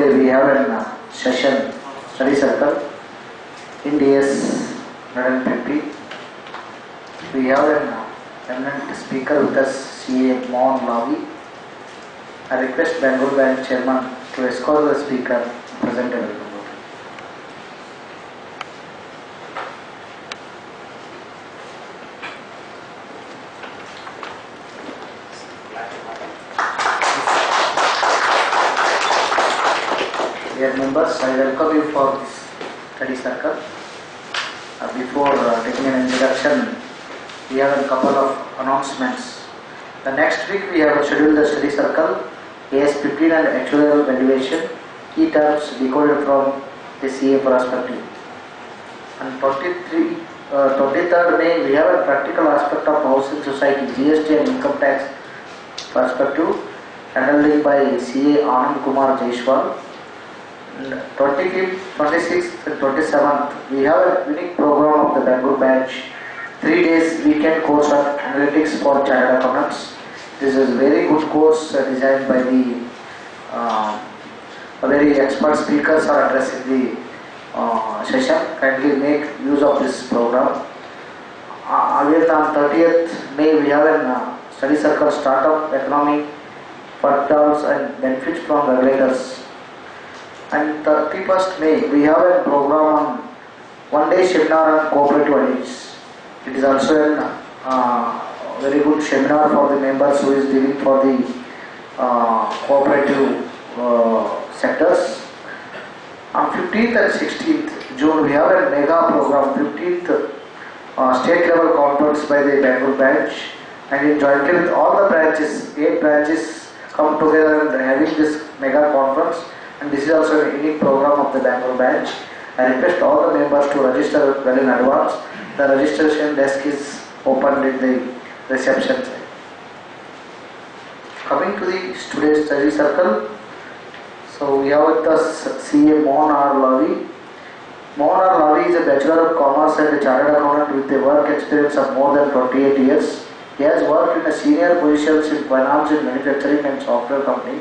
today we have a session, study circle, Ind As 150. We have an eminent speaker with us, CA Mohan Lavi. I request Bengal Bank Chairman to escort the speaker presented. Dear members, I welcome you for this study circle. Before taking an introduction, we have a couple of announcements. The next week we have scheduled the study circle, AS 15 and actuarial valuation, key terms decoded from the CA perspective. On 23rd May we have a practical aspect of housing society, GST and income tax perspective, handled by CA Anand Kumar Jaishwal. 25th, 26th and 27th, we have a unique program of the Bangalore batch, 3 days weekend course on analytics for chartered accountants. This is a very good course designed by the very expert speakers are addressing the session. Kindly make use of this program. On 30th May, we have a study circle, startup economy, pitfalls and benefits from regulators. And 31st May, we have a program on one-day seminar on cooperative ideas. It is also a very good seminar for the members who is dealing for the cooperative sectors. On 15th and 16th June, we have a mega program, 15th state level conference by the Bangalore branch, and in jointly with all the branches, 8 branches come together and having this mega conference. And this is also a unique program of the Bangalore branch. I request all the members to register well in advance. The registration desk is opened in the reception side. Coming to the today's study circle, so we have with us CA Mohan Lavi. Mohan Lavi is a Bachelor of Commerce and a Chartered Accountant with a work experience of more than 28 years. He has worked in a senior positions in finance and manufacturing and software company.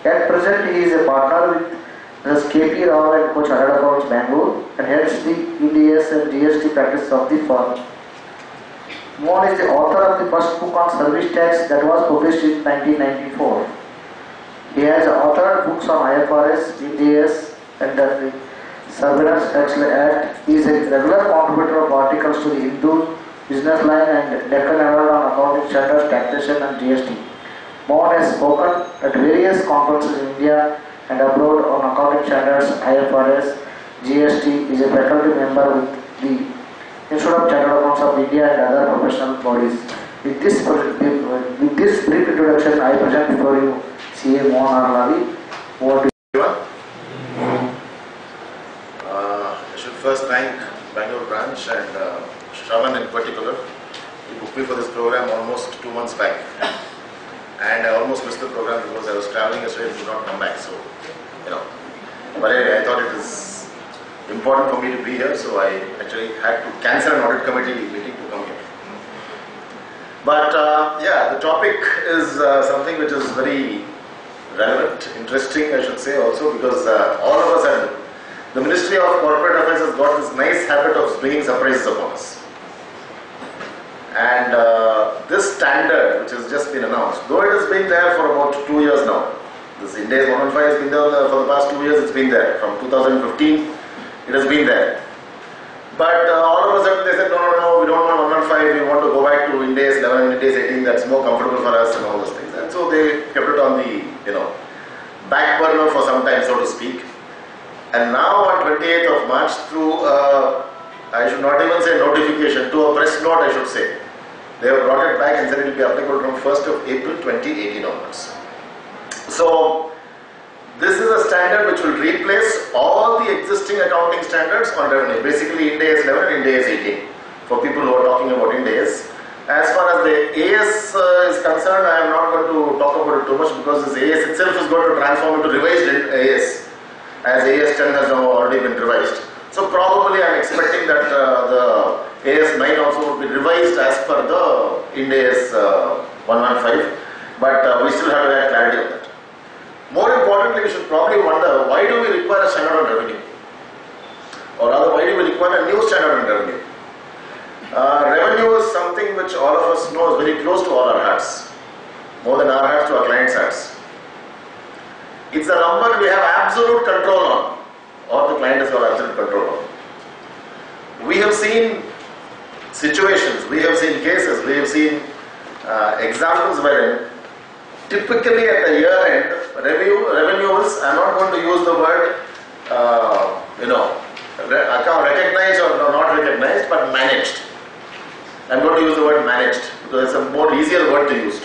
At present, he is a partner with the KP Rao and Co. Chartered Accounts Bangalore and heads the Ind As and GST practice of the firm. Mohan is the author of the first book on service tax that was published in 1994. He has authored books on IFRS, Ind As and the Surveillance Tax Act. He is a regular contributor of articles to the Hindu, Business Line and Deccan Herald on accounting standards, taxation and GST. Mohan has spoken at various conferences in India and abroad on accounting standards, IFRS, GST. Is a faculty member with the Institute of Chartered Accounts of India and other professional bodies. With this brief introduction, I present before you CA Mohan Lavi. Over to you. I should first thank Bangalore branch and Shravan in particular. He booked me for this program almost 2 months back. And I almost missed the program because I was traveling yesterday and could not come back. So, but I thought it was important for me to be here, so I actually had to cancel an audit committee meeting to come here. But yeah, the topic is something which is very relevant, interesting, I should say also, because all of us have, the Ministry of Corporate Affairs has got this nice habit of bringing surprises upon us. And this standard, which has just been announced, though it has been there for about 2 years now, this Ind As 115 has been there for the past 2 years, it's been there. From 2015, it has been there. But all of a sudden they said, no, we don't want 115, we want to go back to Ind As 11, Ind As 18, that's more comfortable for us and all those things. And so they kept it on the, back burner for some time, so to speak. And now on 28th of March, through, I should not even say notification, to a press note I should say, they have brought it back and said it will be applicable from 1st of April 2018 onwards. So, this is a standard which will replace all the existing accounting standards on revenue, basically Ind As 11 and Ind As 18, for people who are talking about Ind As. As far as the AS is concerned, I am not going to talk about it too much because this AS itself is going to transform into revised AS, as AS 10 has now already been revised. So probably I am expecting that the AS 9 also would be revised as per the Ind As 115, but we still have to have clarity on that. More importantly, we should probably wonder, why do we require a standard on revenue? Or rather, why do we require a new standard on revenue? Revenue is something which all of us know is very close to all our hearts, more than our hearts to our clients' hearts. It's a number we have absolute control on, or the client has got absolute control on. We have seen situations, we have seen cases, we have seen examples wherein typically at the year end, revenues, I'm not going to use the word, recognized or not recognized, but managed. I'm going to use the word managed because it's a more easier word to use.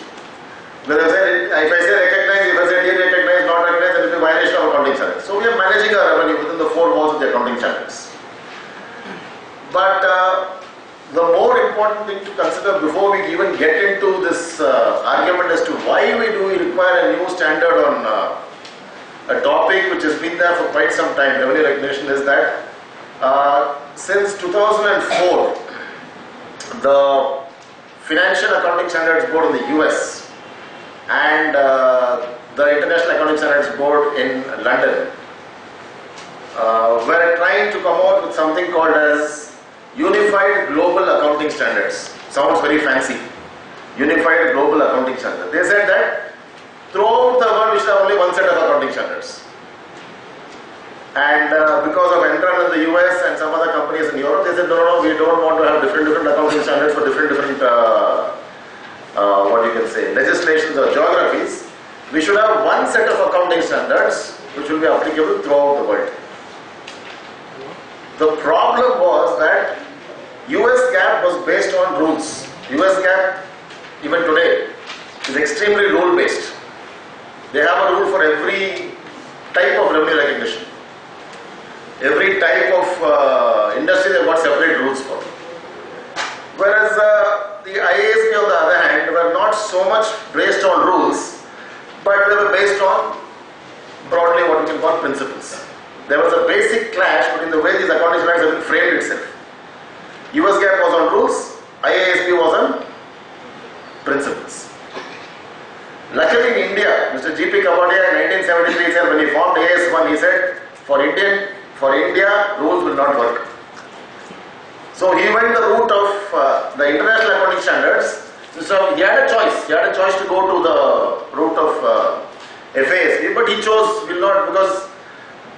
Because if I say recognize, if I say did recognize, not recognize, then it will be violation of accounting standards. So we are managing our revenue within the four walls of the accounting standards. But the more important thing to consider before we even get into this argument as to why we require a new standard on a topic which has been there for quite some time, revenue recognition, is that since 2004, the Financial Accounting Standards Board in the US and the International Accounting Standards Board in London were trying to come out with something called as Unified Global Accounting Standards. Sounds very fancy. Unified Global Accounting Standards. They said that throughout the world we should have only one set of accounting standards. And because of Enron in the US and some other companies in Europe, they said no, we don't want to have different accounting standards for different legislations or geographies. We should have one set of accounting standards which will be applicable throughout the world. The problem was that US GAAP was based on rules. US GAAP, even today, is extremely rule based. They have a rule for every type of revenue recognition. Every type of industry they've got separate rules for. Whereas the IASB on the other hand were not so much based on rules, but they were based on broadly what we can call principles. There was a basic clash between the way these accounting standards have been framed itself. US GAAP was on rules, IASB was on principles. Luckily in India, Mr. G.P. Kapadia in 1973 said when he formed AS1, he said for India, rules will not work. So he went the route of the international accounting standards. So he had a choice. He had a choice to go to the route of FASB, but he chose will not, because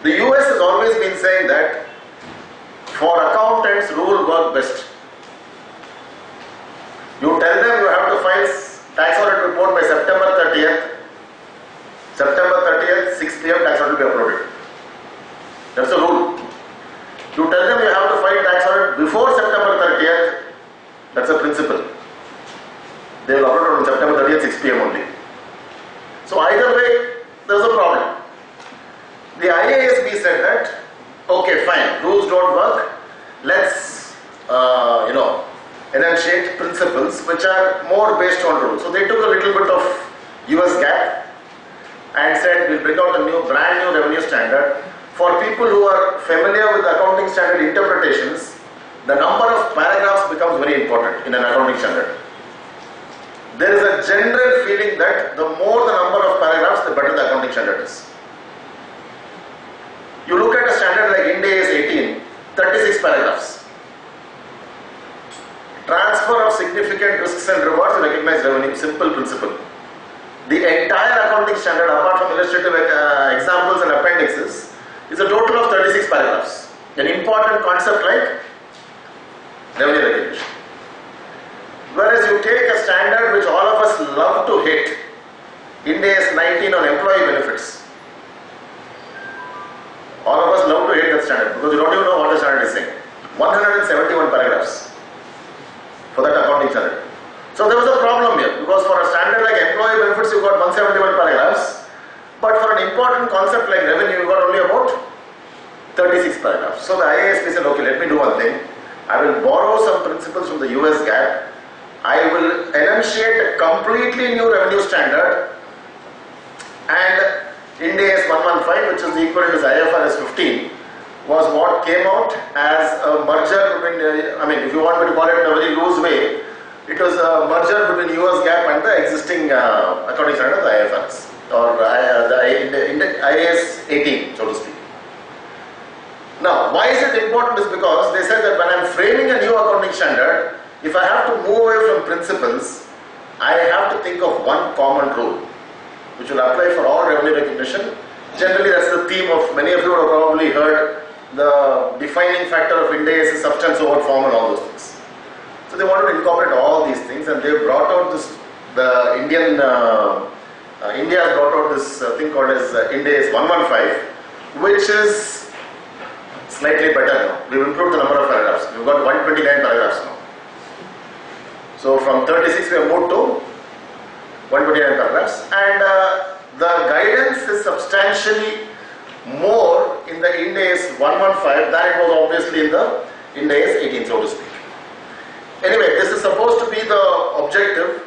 the US has always been saying that for accountants, rule work best. You tell them you have to file tax audit report by September 30th. September 30th, 6 p.m. tax audit will be uploaded. That's the rule. You tell them you have to file tax audit before September 30th. That's a principle. They will upload it on September 30th, 6 p.m. only. So either way, there's a problem. The IASB said that, okay, fine, rules don't work. Let's, enunciate principles which are more based on rules. So they took a little bit of US GAAP and said we'll bring out a brand new revenue standard. For people who are familiar with accounting standard interpretations, the number of paragraphs becomes very important in an accounting standard. There is a general feeling that the more the number of paragraphs, the better the accounting standard is. You look at a standard like Ind As 18, 36 paragraphs. Transfer of significant risks and rewards, recognize revenue, simple principle. The entire accounting standard, apart from illustrative examples and appendixes, is a total of 36 paragraphs. An important concept like revenue recognition. Whereas you take a standard which all of us love to hate, Ind As 19 on employee benefits. All of us love to hate that standard because you don't even know what the standard is saying. 171 paragraphs for that accounting standard. So there was a problem here because for a standard like employee benefits you got 171 paragraphs, but for an important concept like revenue you got only about 36 paragraphs. So the IASB said, okay, let me do one thing. I will borrow some principles from the US GAAP. I will enunciate a completely new revenue standard, and Ind As 115, which is the equivalent to IFRS 15, was what came out as a merger between, if you want me to call it in a very loose way, it was a merger between US GAAP and the existing accounting standard, the IFRS, or the IAS 18, so to speak. Now, why is it important is because they said that when I'm framing a new accounting standard, if I have to move away from principles, I have to think of one common rule, which will apply for all revenue recognition. Generally, that's the theme of many of you have probably heard the defining factor of Ind As is substance over form and all those things. So they wanted to incorporate all these things, and they brought out this, the India has brought out this thing called as Ind As 115, which is slightly better now. We've improved the number of paragraphs. We've got 129 paragraphs now. So from 36 we have moved to 129 paragraphs, and the guidance is substantially more in the Ind As 115 than it was obviously in the Ind As 18, so to speak. Anyway, this is supposed to be the objective.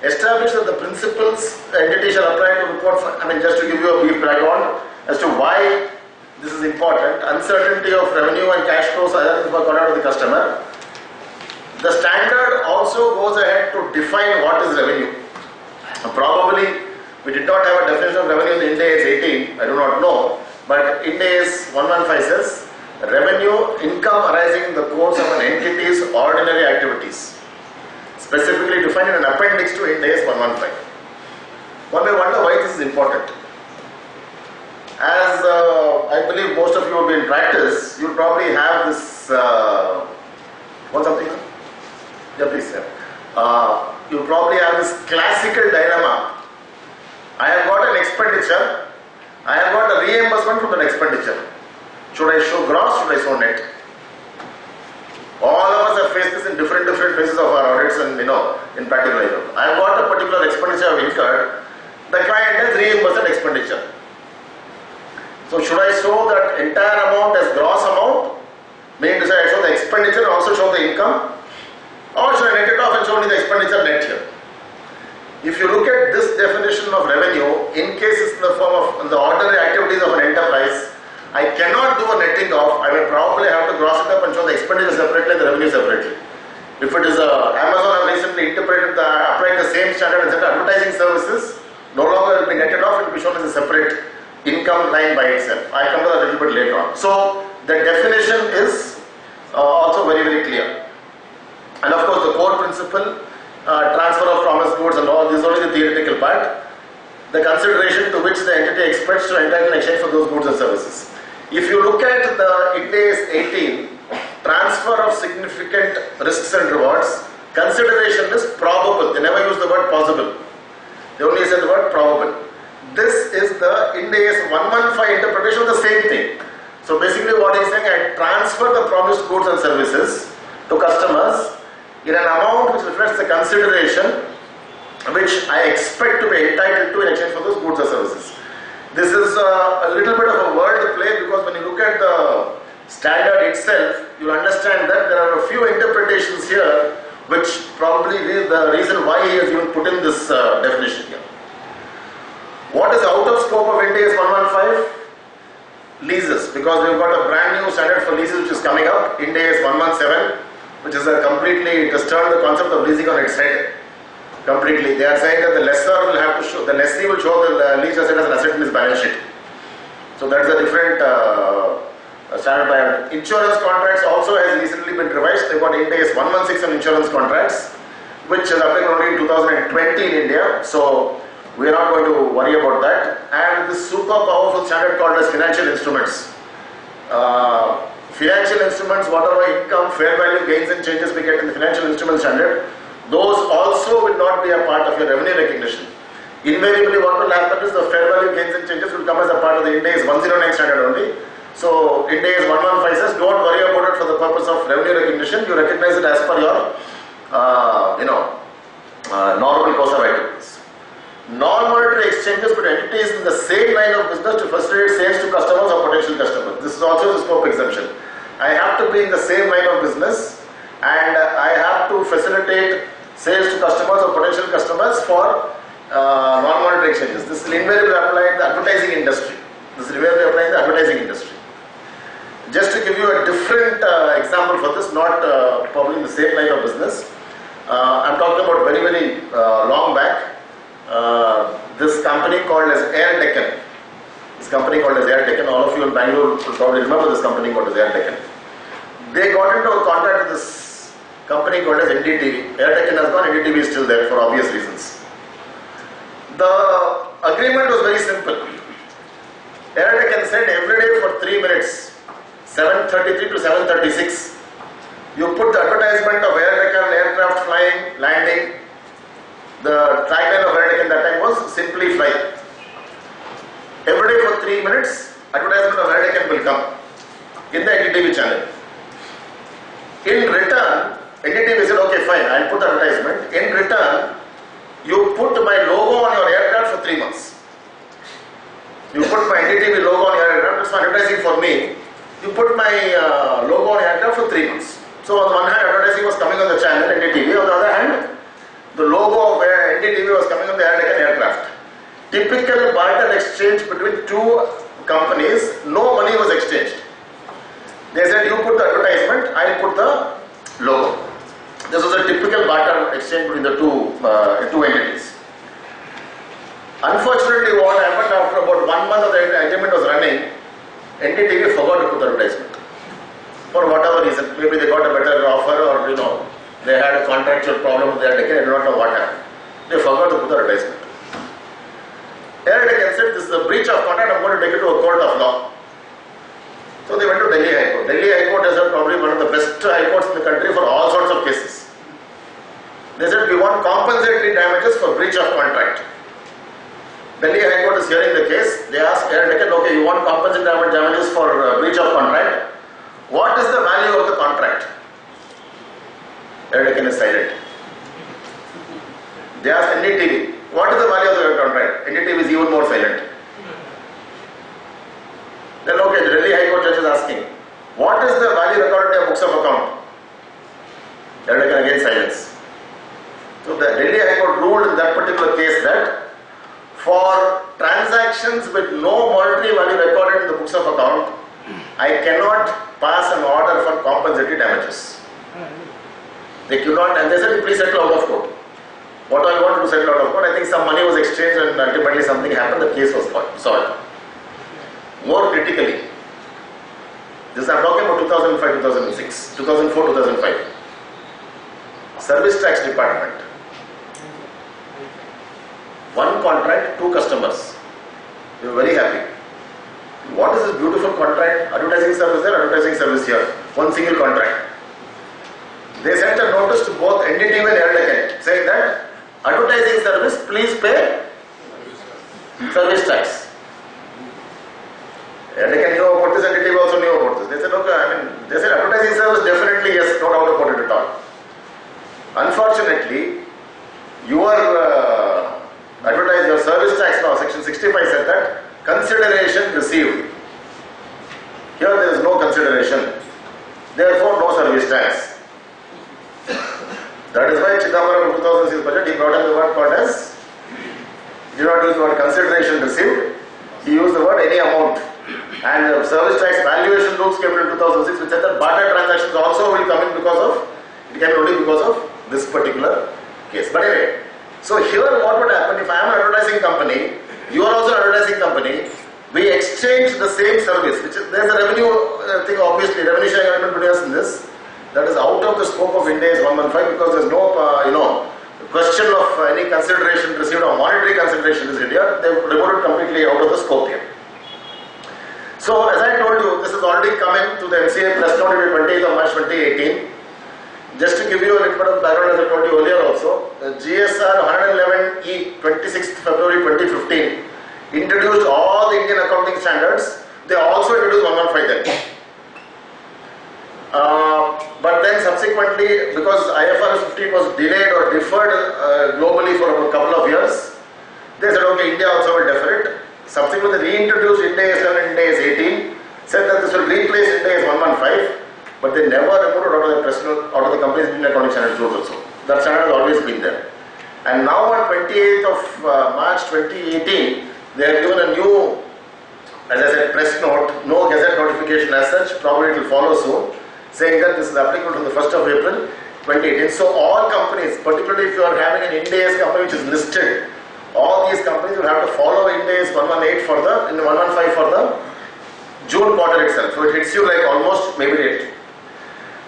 Establish that the principles entity shall apply to report for, just to give you a brief background as to why this is important. Uncertainty of revenue and cash flows are got out of the customer. The standard also goes ahead to define what is revenue. Probably we did not have a definition of revenue in Ind As 18, I do not know, but Ind As 115 says revenue, income arising in the course of an entity's ordinary activities, specifically defined in an appendix to Ind As 115. One may wonder why this is important. As I believe most of you will be in practice, you will probably have this, what's something? Yeah, please, sir. You probably have this classical dilemma. I have got an expenditure, I have got a reimbursement from an expenditure. Should I show gross, should I show net? All of us have faced this in different phases of our audits and in practical life. I have got a particular expenditure I have incurred, the client has reimbursed that expenditure. So should I show that entire amount as gross amount, meaning to say I show the expenditure and also show the income, or should I net it off and show only the expenditure net here? If you look at this definition of revenue, in case it's in the form of the ordinary activities of an enterprise, I cannot do a netting off. I will probably have to gross it up and show the expenditure separately and the revenue separately. If it is Amazon have recently applied the same standard and said advertising services no longer will be netted off, it will be shown as a separate income line by itself. I'll come to that a little bit later on. So the definition is also very, very clear. And of course the core principle, transfer of promised goods and all, this is only the theoretical part. The consideration to which the entity expects to entitle in exchange for those goods and services. If you look at the Ind As 18, transfer of significant risks and rewards, consideration is probable. They never use the word possible. They only say the word probable. This is the Ind As 115 interpretation of the same thing. So basically what he's saying, I transfer the promised goods and services to customers in an amount which reflects the consideration which I expect to be entitled to in exchange for those goods or services. This is a little bit of a word play, because when you look at the standard itself, you understand that there are a few interpretations here which probably is the reason why he has even put in this definition here. What is out of scope of Ind As 115? Leases, because we've got a brand new standard for leases which is coming up, Ind As 117, which is a completely, it has turned the concept of leasing on its head. Completely. They are saying that the lessor will have to show, the lessee will show the lease asset as an asset in his balance sheet. So that's a different standard by insurance contracts also has recently been revised. They've got Ind As 116 on insurance contracts, which is applying only in 2020 in India. So we are not going to worry about that. And this super powerful standard called as financial instruments. Financial instruments, whatever income, fair value gains and changes we get in the financial instrument standard, those also will not be a part of your revenue recognition. Invariably what will happen is the fair value gains and changes will come as a part of the Ind As 109 standard only. So Ind As 115 says don't worry about it for the purpose of revenue recognition. You recognize it as per your normal course of activities. Non-monetary exchanges between entities in the same line of business to facilitate sales to customers or potential customers. This is also the scope exemption. I have to be in the same line of business and I have to facilitate sales to customers or potential customers for non-monetary exchanges. This will invariably apply in the advertising industry. Just to give you a different example for this, not probably in the same line of business. I'm talking about very, very long back. This company called as Air Deccan. This company called as Air Deccan. All of you in Bangalore will probably remember this company called as Air Deccan. They got into a contract with this company called as NDTV. Air Deccan has gone, NDTV is still there for obvious reasons. The agreement was very simple. Air Deccan said every day for 3 minutes, 7:33 to 7:36, you put the advertisement of Air Deccan aircraft flying, landing. The tagline of Air Deccan that time was simply fly. Every day for 3 minutes, advertisement of Air Deccan will come in the NDTV channel. In return, NDTV said, okay, fine, I'll put the advertisement. In return, you put my logo on your aircraft for 3 months. You put my NDTV logo on your aircraft, it's advertising for me. You put my logo on your aircraft for 3 months. So on the one hand, advertising was coming on the channel, NDTV. On the other hand, the logo of NDTV was coming on the Air Deccan aircraft. Typical barter exchange between two companies, no money was exchanged. They said, you put the advertisement, I'll put the logo. This was a typical barter exchange between the two entities. Unfortunately, what happened after about 1 month of the agreement was running, NDTV forgot to put the advertisement. For whatever reason, maybe they got a better offer or they had a contractual problem with Air Deccan, I do not know what happened. They forgot to put the advertisement. Air Deccan said, this is a breach of contract, I'm going to take it to a court of law. So they went to Delhi High Court. Delhi High Court is probably one of the best high courts in the country for all sorts of cases. They said, we want compensatory damages for breach of contract. Delhi High Court is hearing the case. They asked Air Deccan, okay, you want compensatory damages for breach of contract. What is the value of the contract? Air Deccan is silent. They asked NDTV, what is the value of the contract? NDTV is even more silent. Then okay, the Delhi High Court judge is asking, what is the value recorded in your books of account? Air Deccan again silence. So the Delhi High Court ruled in that particular case that for transactions with no monetary value recorded in the books of account, I cannot pass an order for compensatory damages. They could not, and they said, please settle out of court. What I wanted to settle out of court, I think some money was exchanged and ultimately something happened, the case was solved. More critically, this I'm talking about 2005, 2006, 2004, 2005. Service tax department. One contract, two customers. We were very happy. What is this beautiful contract? Advertising service there, advertising service here. One single contract. They sent a notice to both NDTV and Air Deccan saying that advertising service, please pay service tax. Air Deccan knew about this, NDTV also knew about this. They said, okay, they said advertising service definitely yes, no doubt about it at all. Unfortunately, your service tax law, section 65 said that consideration received. Here there is no consideration. Therefore, no service tax. That is why Chidambaram in 2006 budget, he brought in the word called as, he did not use the word consideration received, he used the word any amount. And the service tax valuation rules came in 2006 which said that barter transactions also will come in because of, it came only because of this particular case. But anyway, so here what would happen if I am an advertising company, you are also an advertising company, we exchange the same service, which is, there is a revenue thing obviously, revenue sharing agreement between us in this. That is out of the scope of Ind As 115 because there is no question of any consideration received or monetary consideration is here. They have removed it completely out of the scope here. So as I told you, this has already come in to the MCA press note on 28th of March 2018. Just to give you a little bit of background, as I told you earlier also, the GSR 111E 26th February 2015 introduced all the Indian accounting standards. They also introduced 115 then. But then subsequently, because IFRS 15 was delayed or deferred globally for a couple of years, they said, okay, India also will defer it. Subsequently, reintroduced Ind As 7 and Ind As 18, said that this will replace Ind As 115, but they never removed it out of the company's Indian accounting standards rules also. That standard has always been there. And now on 28th of March 2018, they have given a new, as I said, press note, no gazette notification as such, probably it will follow soon, saying that this is applicable from the 1st of April 2018. So all companies, particularly if you are having an Ind As company which is listed, all these companies will have to follow Ind As 118 for the, in 115 for the June quarter itself. So it hits you like almost maybe late.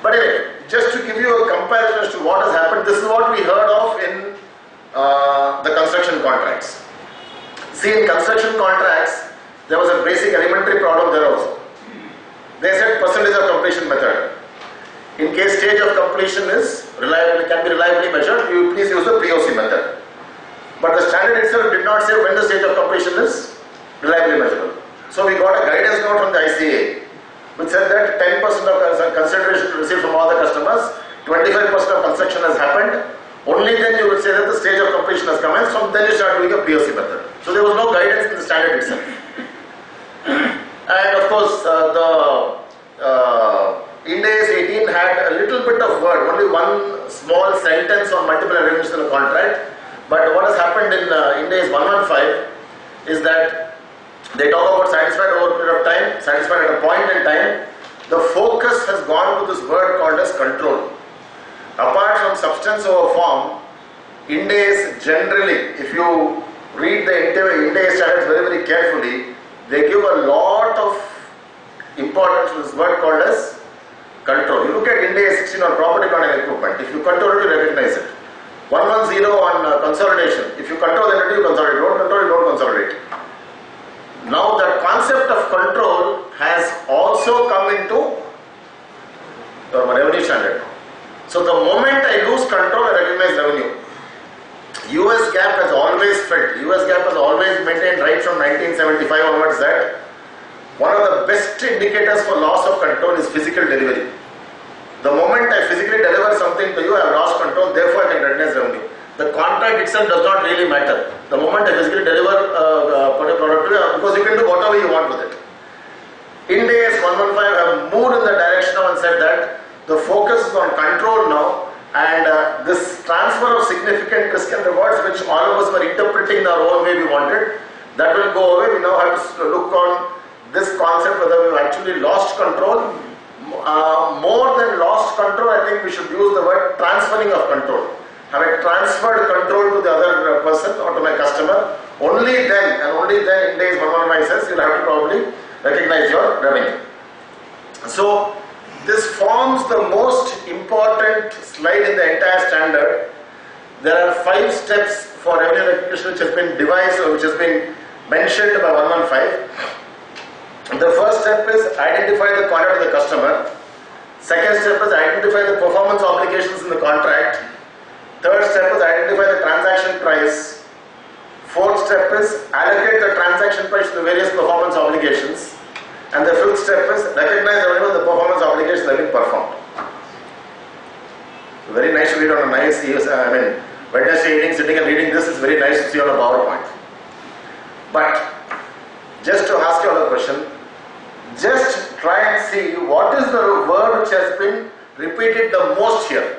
But anyway, just to give you a comparison as to what has happened, this is what we heard of in the construction contracts. See, in construction contracts, there was a basic elementary problem there also. They said percentage of completion method. In case stage of completion is reliably, can be reliably measured, you please use the POC method. But the standard itself did not say when the stage of completion is reliably measurable. So we got a guidance note from the ICA which said that 10% of consideration received from all the customers, 25% of construction has happened, only then you would say that the stage of completion has commenced, from then you start doing a POC method. So there was no guidance in the standard itself. And of course, Ind As 18 had a little bit of word, only one small sentence on multiple arrangements in a contract. But what has happened in Ind As 115 is that they talk about satisfied over a period of time, satisfied at a point in time. The focus has gone to this word called as control. Apart from substance over form, Ind As generally, if you read the Ind As standards very, very carefully, they give a lot of importance to this word called as control. You look at Ind As 16 on property, plant and equipment. If you control it, you recognize it. 110 on consolidation. If you control the entity, you consolidate. Don't control, you don't consolidate. Now the concept of control has also come into the revenue standard. So the moment I lose control, I recognize revenue. US GAAP has always felt, US GAAP has always maintained right from 1975 onwards that one of the best indicators for loss of control is physical delivery. The moment I physically deliver something to you, I have lost control, therefore I can recognize revenue. The contract itself does not really matter. The moment I physically deliver a product to you, because you can do whatever you want with it. Ind As 115 have moved in the direction of and said that the focus is on control now, and this transfer of significant risk and rewards, which all of us were interpreting in our own way we wanted, that will go away. We now have to look on this concept whether we've actually lost control. More than lost control, I think we should use the word transferring of control. Have I transferred control to the other person or to my customer? Only then, and only then Ind As 115 says you'll have to probably recognize your revenue. So this forms the most important slide in the entire standard. There are 5 steps for revenue recognition which has been devised or which has been mentioned by 115. The first step is identify the contract of the customer. Second step is identify the performance obligations in the contract. Third step is identify the transaction price. Fourth step is allocate the transaction price to the various performance obligations. And the fifth step is recognize whenever the performance obligations have been performed. Very nice to read on a nice, Wednesday evening, sitting and reading this is very nice to see on a PowerPoint. But just to ask you all a question, just try and see what is the word which has been repeated the most here.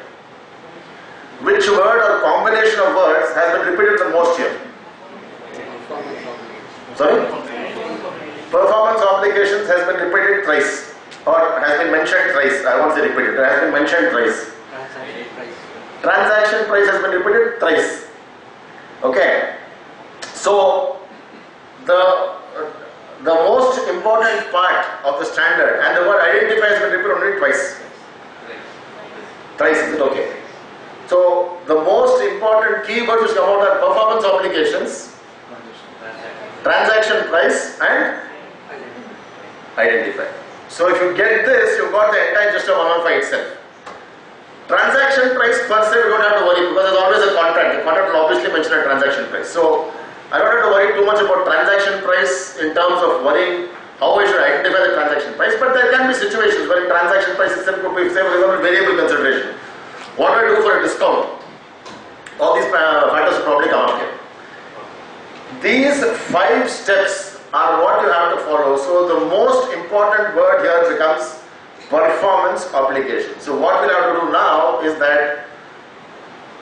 Which word or combination of words has been repeated the most here? Sorry? Performance obligations has been repeated thrice, or has been mentioned thrice. I won't say repeated, it has been mentioned thrice. Transaction price has been repeated thrice. Okay. So the most important part of the standard, and the word identify has been repeated only twice. Thrice, is it okay? So the most important keywords which come out are performance obligations, transaction price, and identify. So if you get this, you've got the entire gist of 115 itself. Transaction price per se, we don't have to worry because there's always a contract. The contract will obviously mention a transaction price. So I don't have to worry too much about transaction price in terms of worrying how I should identify the transaction price. But there can be situations where transaction price itself could be, say for example, variable consideration. What do I do for a discount? All these factors will probably come up here. These 5 steps are what you have to follow. So the most important word here becomes performance obligation. So what we'll have to do now is that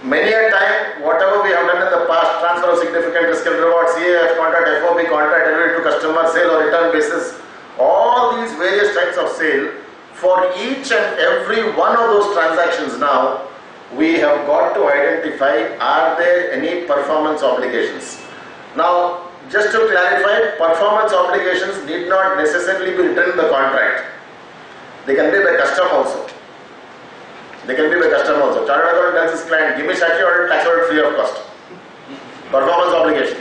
many a time, whatever we have done in the past, transfer of significant risk and reward, CAF contract, FOB contract, delivery to customer, sale or return basis, all these various types of sale, for each and every one of those transactions now, we have got to identify, are there any performance obligations? Now, just to clarify, performance obligations need not necessarily be written in the contract. They can be by custom also. They can be by custom also. Chartered accountant tells his client, give me statutory audit, tax audit free of cost. Performance obligation.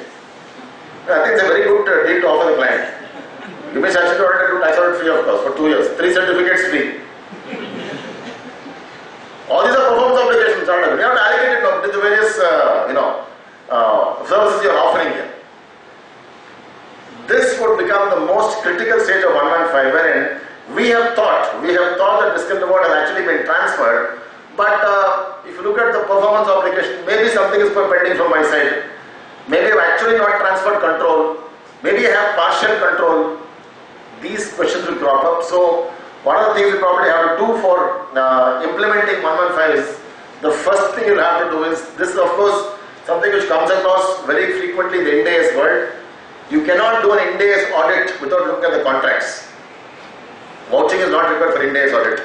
I think it's a very good deal to offer the client. Give me statutory audit and do tax audit free of cost for 2 years. 3 certificates free. All these are performance obligations. You have to allocate it to the various services you are offering here. This would become the most critical stage of 115, wherein we have thought that risk and reward has actually been transferred, but if you look at the performance obligation, maybe something is pending from my side. Maybe I've actually not transferred control. Maybe I have partial control. These questions will crop up. So one of the things we probably have to do for implementing 115 is, the first thing you'll have to do is, this is of course something which comes across very frequently in the Ind As world. You cannot do an Ind As audit without looking at the contracts. Vouching is not required for Ind As audit.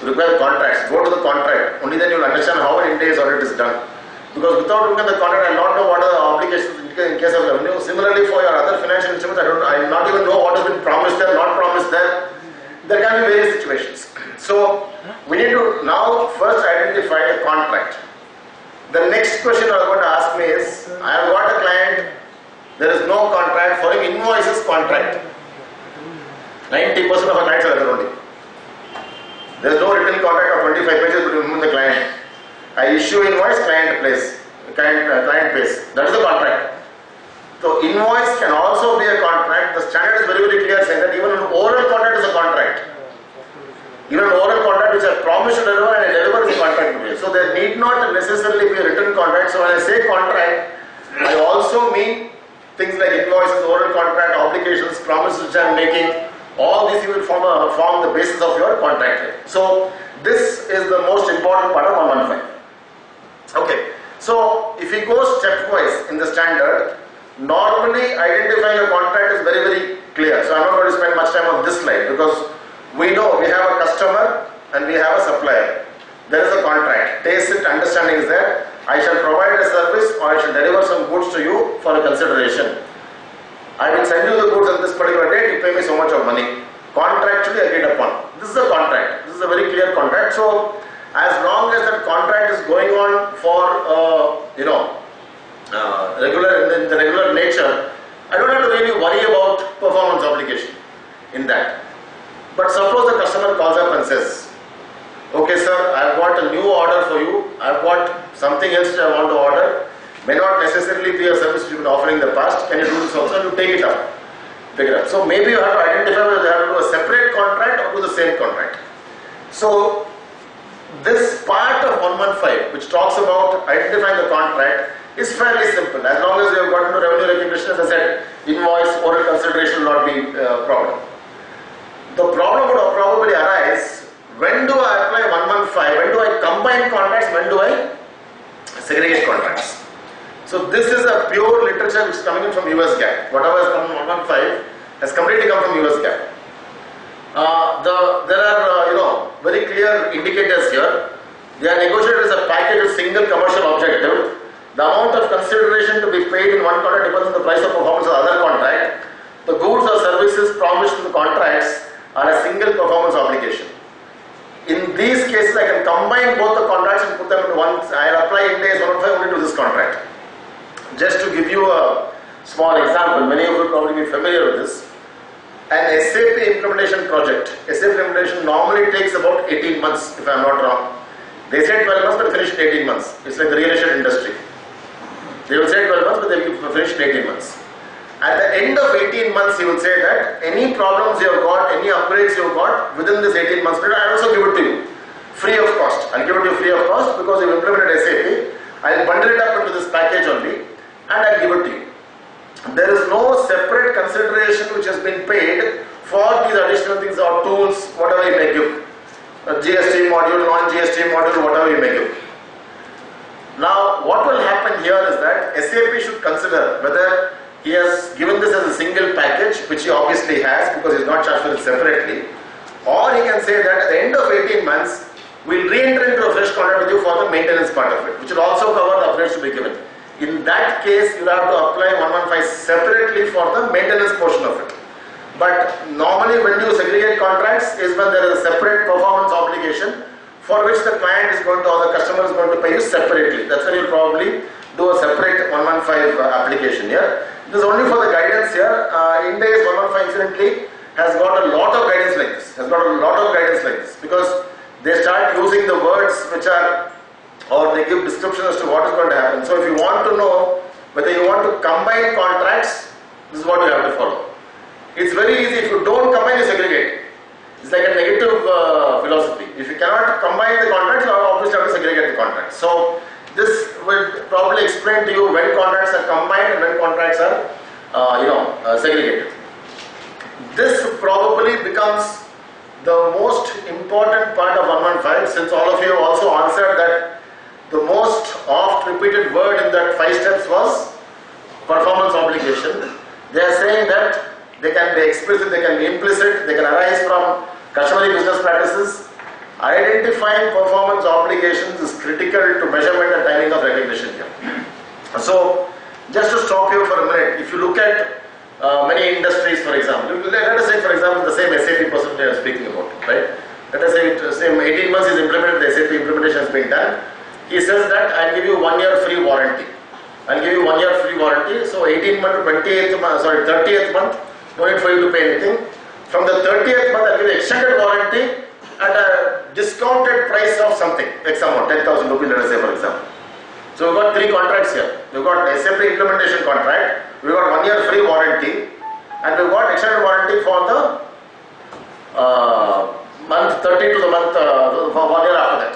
You require contracts. Go to the contract. Only then you will understand how an Ind As audit is done. Because without looking at the contract, I will not know what are the obligations in case of revenue. Similarly, for your other financial instruments, I will not even know what has been promised there, not promised there. There can be various situations. So we need to now first identify a contract. The next question I was going to ask me is, I have got a client, there is no contract, for him invoices contract. 90% of our clients are there only. There is no written contract of 25 pages between him and the client. I issue invoice, client pays. That is the contract. So invoice can also be a contract. The standard is very, very clear saying that even an oral contract is a contract. Even an oral contract which I promise to deliver and I deliver is a contract. So there need not necessarily be a written contract. So when I say contract, I also mean things like invoices, oral contract, obligations, promises which I am making. All these will form the basis of your contract. So this is the most important part of 115. Okay. So if we go stepwise in the standard, normally identifying a contract is very, very clear. So I'm not going to spend much time on this slide, because we know we have a customer and we have a supplier. There is a contract. Tacit understanding is there. I shall provide a service or I shall deliver some goods to you for a consideration. I will send you the goods on this particular date, you pay me so much of money. Contractually agreed upon. This is a contract. This is a very clear contract. So as long as that contract is going on for the regular nature, I don't have to really worry about performance obligation in that. But suppose the customer calls up and says, okay sir, I've got a new order for you, I've got something else I want to order, may not necessarily be a service you've been offering in the past, can you do this also? And you take it up. So maybe you have to identify whether you have to do a separate contract or do the same contract. So this part of 115 which talks about identifying the contract is fairly simple. As long as you have gotten to revenue recognition, as I said, invoice, oral consideration will not be a problem. The problem would probably arise, when do I apply 115, when do I combine contracts, when do I segregate contracts. So this is a pure literature which is coming in from US GAAP. Whatever has come from 115 has completely come from US GAAP. There are very clear indicators here. They are negotiated as a package of single commercial objective. The amount of consideration to be paid in one contract depends on the price of performance of the other contract. The goods or services promised in the contracts are a single performance obligation. In these cases, I can combine both the contracts and put them into one. I will apply Ind As 115 only to this contract. Just to give you a small example, many of you will probably be familiar with this. An SAP implementation project. SAP implementation normally takes about 18 months, if I am not wrong. They say 12 months, but finish in 18 months. It's like the real estate industry. They will say 12 months, but they will finish in 18 months. At the end of 18 months, he will say that any problems you have got, any upgrades you have got within this 18 months period, I will also give it to you free of cost. I will give it to you free of cost because you have implemented SAP. I will bundle it up into this package only and I will give it to you. There is no separate consideration which has been paid for these additional things or tools, whatever you may give. A GST module, non-GST module, whatever you may give. Now, what will happen here is that SAP should consider whether he has given this as a single package, which he obviously has because he is not charged for it separately, or he can say that at the end of 18 months, we will re-enter into a fresh contract with you for the maintenance part of it, which will also cover the upgrades to be given. In that case, you have to apply 115 separately for the maintenance portion of it. But normally when you segregate contracts is when there is a separate performance obligation for which the client is going to, or the customer is going to pay you separately. That's when you probably do a separate 115 application here. This is only for the guidance here. Ind As 115 incidentally has got a lot of guidance like this. Because they start using the words which are, or they give description as to what is going to happen. So if you want to know whether you want to combine contracts, this is what you have to follow. It's very easy. If you don't combine, you segregate. It's like a negative philosophy. If you cannot combine the contracts, you obviously have to segregate the contracts. So this will probably explain to you when contracts are combined and when contracts are segregated. This probably becomes the most important part of 115, since all of you also answered that the most oft repeated word in that 5 steps was performance obligation. They are saying that they can be explicit, they can be implicit, they can arise from customary business practices. Identifying performance obligations is critical to measurement and timing of recognition here. So, just to stop here for a minute, if you look at many industries, for example, let us say, for example, the same SAP person I am speaking about, right? Let us say, same 18 months is implemented, the SAP implementation has been done. He says that I'll give you 1 year free warranty. I'll give you 1 year free warranty. So 18th month to 30th month, no need for you to pay anything. From the 30th month, I'll give you extended warranty at a discounted price of something, X amount, 10,000 rupees, let us say, for example. So we've got 3 contracts here. We've got SAP implementation contract, we've got 1 year free warranty, and we've got extended warranty for the month 30 to the month for 1 year after that.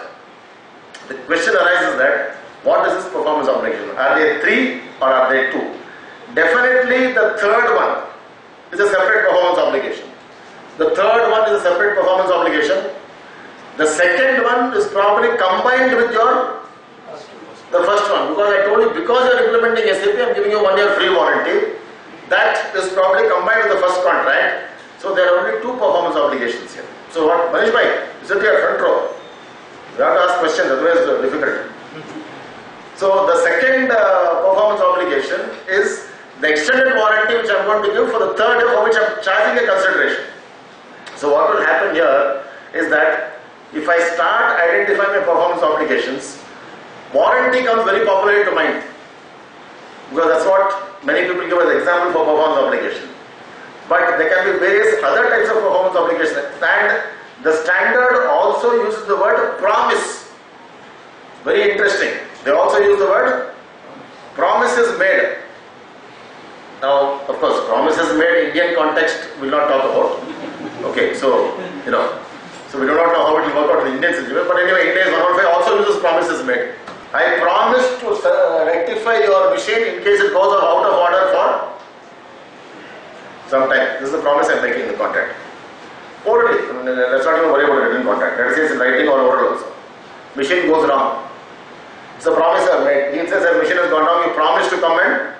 The question arises that what is this performance obligation? Are they 3 or are they 2? Definitely the third one is a separate performance obligation. The third one is a separate performance obligation. The second one is probably combined with the first one, because I told you, because you are implementing SAP, I am giving you 1 year free warranty. That is probably combined with the first contract. So there are only 2 performance obligations here. So what, Manish bhai, sit here front row. You have to ask questions, otherwise it's difficult. So the second performance obligation is the extended warranty which I am going to give for the third year, for which I am charging a consideration. So what will happen here is that if I start identifying my performance obligations, warranty comes very popular into mind, because that's what many people give as an example for performance obligation. But there can be various other types of performance obligations, and the standard also uses the word promise. Very interesting. They also use the word promises made. Now, of course, promises made Indian context will not talk about. Okay, so so we do not know how it will work out in the Indian situation. But anyway, Ind As 115 also uses promises made. I promise to rectify your machine in case it goes out of order for some time. This is the promise I am making in the contract. Orally, let's not even worry about written contract. Let us say it's in writing or oral also. Machine goes wrong. It's a promise I have made. He says the machine has gone wrong, you promise to come and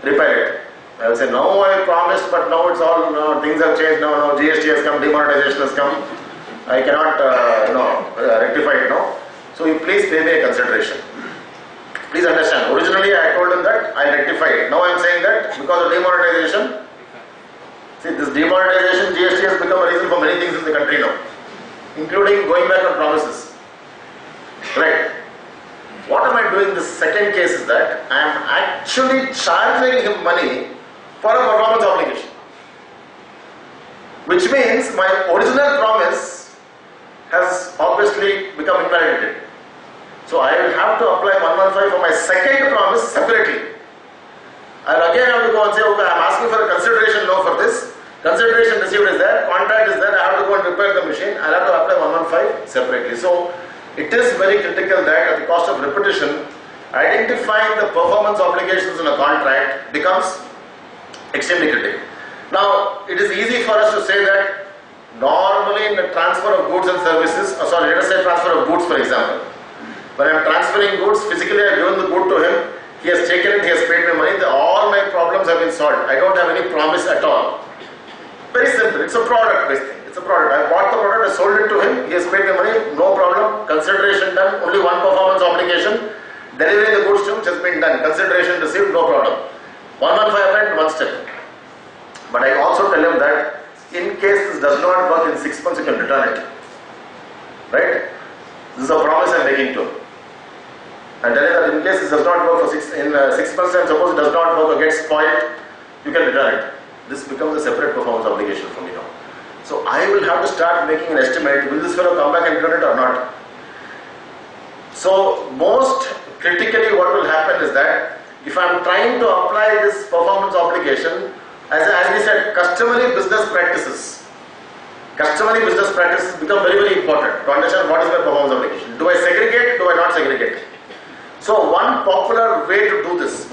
repair it. I will say, no, I promised, but now it's all, things have changed now, GST has come, demonetization has come. I cannot, rectify it now. So you please pay me a consideration. Please understand, originally I told him that I rectify it. Now I am saying that because of demonetization, see, this demonetization, GST has become a reason for many things in the country now, including going back on promises. Right? What am I doing in the second case is that I am actually charging him money for a performance obligation, which means my original promise has obviously become invalidated. So I will have to apply 115 for my second promise separately. I will again have to go and say, okay, I am asking for a consideration now for this. Consideration received is there, contract is there, I have to go and repair the machine, I will have to apply 115 separately. So it is very critical that at the cost of repetition, identifying the performance obligations in a contract becomes extremely critical. Now, it is easy for us to say that normally in the transfer of goods and services, let us say transfer of goods for example. When I am transferring goods, physically I have given the good to him, he has taken it, he has paid me money, all my problems have been solved. I don't have any promise at all. Very simple, it's a product based thing. It's a product. I bought the product, I sold it to him, he has paid me money, no problem, consideration done, only one performance obligation. delivering the goods to him, which has been done. Consideration received, no problem. 115 applied, one step. But I also tell him that in case this does not work in 6 months, you can return it. Right? This is a promise I am making to him. And tell him that in case this does not work for 6 months and suppose it does not work or gets spoiled, you can return it. This becomes a separate performance obligation for me now. So I will have to start making an estimate, will this fellow come back and return it or not? So most critically what will happen is that if I am trying to apply this performance obligation, as we said, customary business practices become very, very important to understand what is my performance obligation. Do I segregate? Do I not segregate? So one popular way to do this,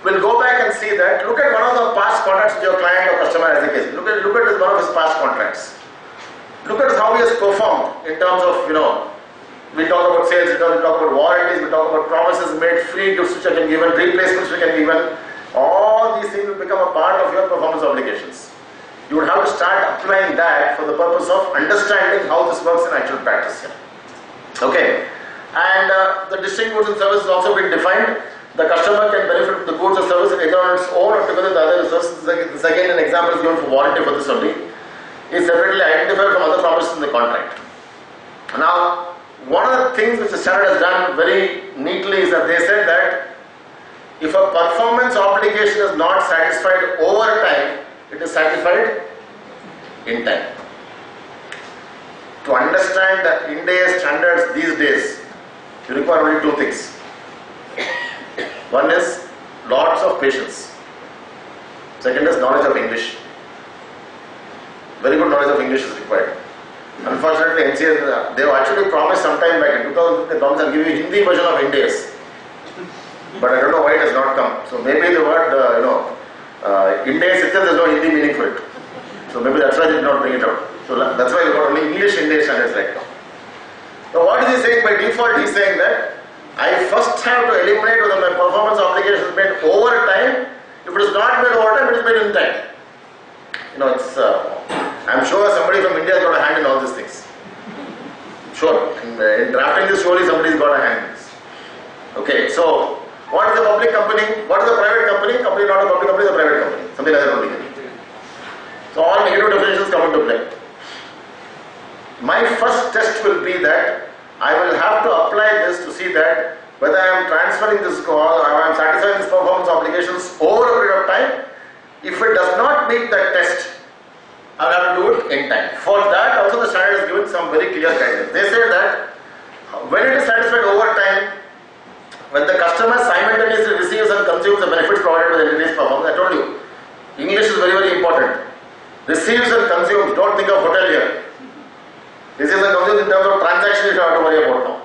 we'll go back and see that, look at one of the past contracts with your client or customer as a case. Look at one of his past contracts. Look at how he has performed in terms of, we talk about sales, we talk about warranties, we talk about promises made, free gifts which are given, replacements which are given. All these things will become a part of your performance obligations. You would have to start applying that for the purpose of understanding how this works in actual practice. Okay. And the distinct goods and services also been defined. The customer can benefit from the goods or services either on its own or together with other resources. This again an example is given for warranty for this only. Is separately identified from other promises in the contract. Now, one of the things which the standard has done very neatly is that they said that if a performance obligation is not satisfied over time, it is satisfied in time. To understand the Ind As standards these days, you require only two things. One is lots of patience. Second is knowledge of English. Very good knowledge of English is required. Unfortunately, NCA, they have actually promised some time back in 2015, they promised I'll give you Hindi version of Ind As. But I don't know why it has not come. So maybe the word, Ind As itself, there's no Hindi meaning for it. So maybe that's why they did not bring it out. So that's why we've got only English Ind As standards right now. So what is he saying? By default, he's saying that I first have to eliminate whether my performance obligation is made over time. If it is not made over time, it is made in time. I'm sure somebody from India has got a hand in all these things. Sure. In drafting this surely somebody's got a hand in this. Okay, so what is a public company? What is a private company? Company not a public company, it's a private company. Something like that only. So all negative definitions come into play. My first test will be that I will have to apply this to see that whether I am transferring this call or I am satisfying this performance obligations over a period of time. If it does not meet that test, I will have to do it in time. For that also the standard has given some very clear guidance. They say that when it is satisfied over time, when the customer simultaneously receives and consumes the benefits provided by the entity's performance, I told you, English is very, very important. Receives and consumes, don't think of hotel here. Receives and consumes in terms of transaction you have to worry about now.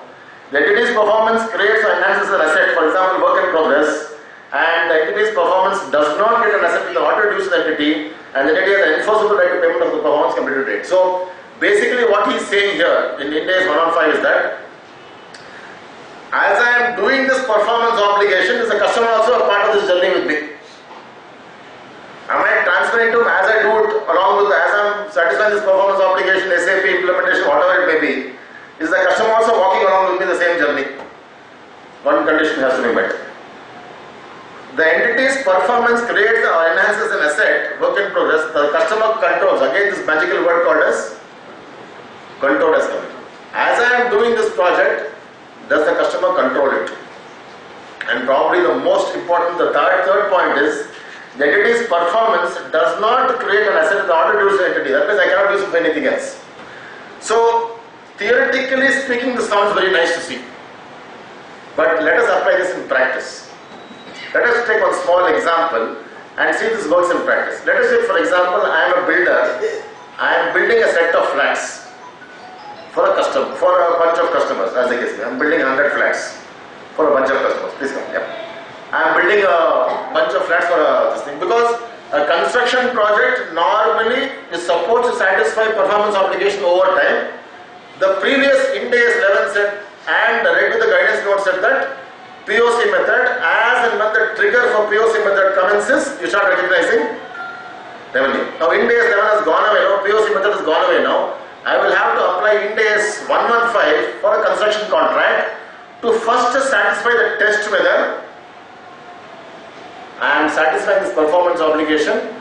The entity's performance creates or enhances an asset, for example, work in progress, and the entity's performance does not get an asset with the order due to the entity, and the entity has an enforceable right to payment of the performance completed date. So, basically what he is saying here in Ind As 115 is that as I am doing this performance obligation, is the customer also a part of this journey with me? Am I transferring to him as I do it along with, as I am satisfying this performance obligation, SAP implementation, whatever it may be, is the customer also walking along with me the same journey? One condition has to be met. The entity's performance creates or enhances an asset, work in progress, the customer controls, again this magical word called as control has come. As I am doing this project, does the customer control it? And probably the most important, the third point is, the entity's performance does not create an asset with the order due to the entity. That means I cannot use it for anything else. So, theoretically speaking, this sounds very nice to see. But let us apply this in practice. Let us take one small example and see if this works in practice. Let us say, for example, I am a builder. I am building a set of flats for a bunch of customers, as the case may be. I am building 100 flats for a bunch of customers. Please come. Yep. I am building a bunch of flats for this thing because a construction project normally is supposed to satisfy performance obligation over time. The previous Ind As 11 said, and read with the guidance note said that POC method, as and when the trigger for POC method commences, you start recognizing revenue. Now Ind As 11 has gone away now, POC method has gone away now. I will have to apply Ind As 115 for a construction contract to first satisfy the test whether I am satisfying this performance obligation.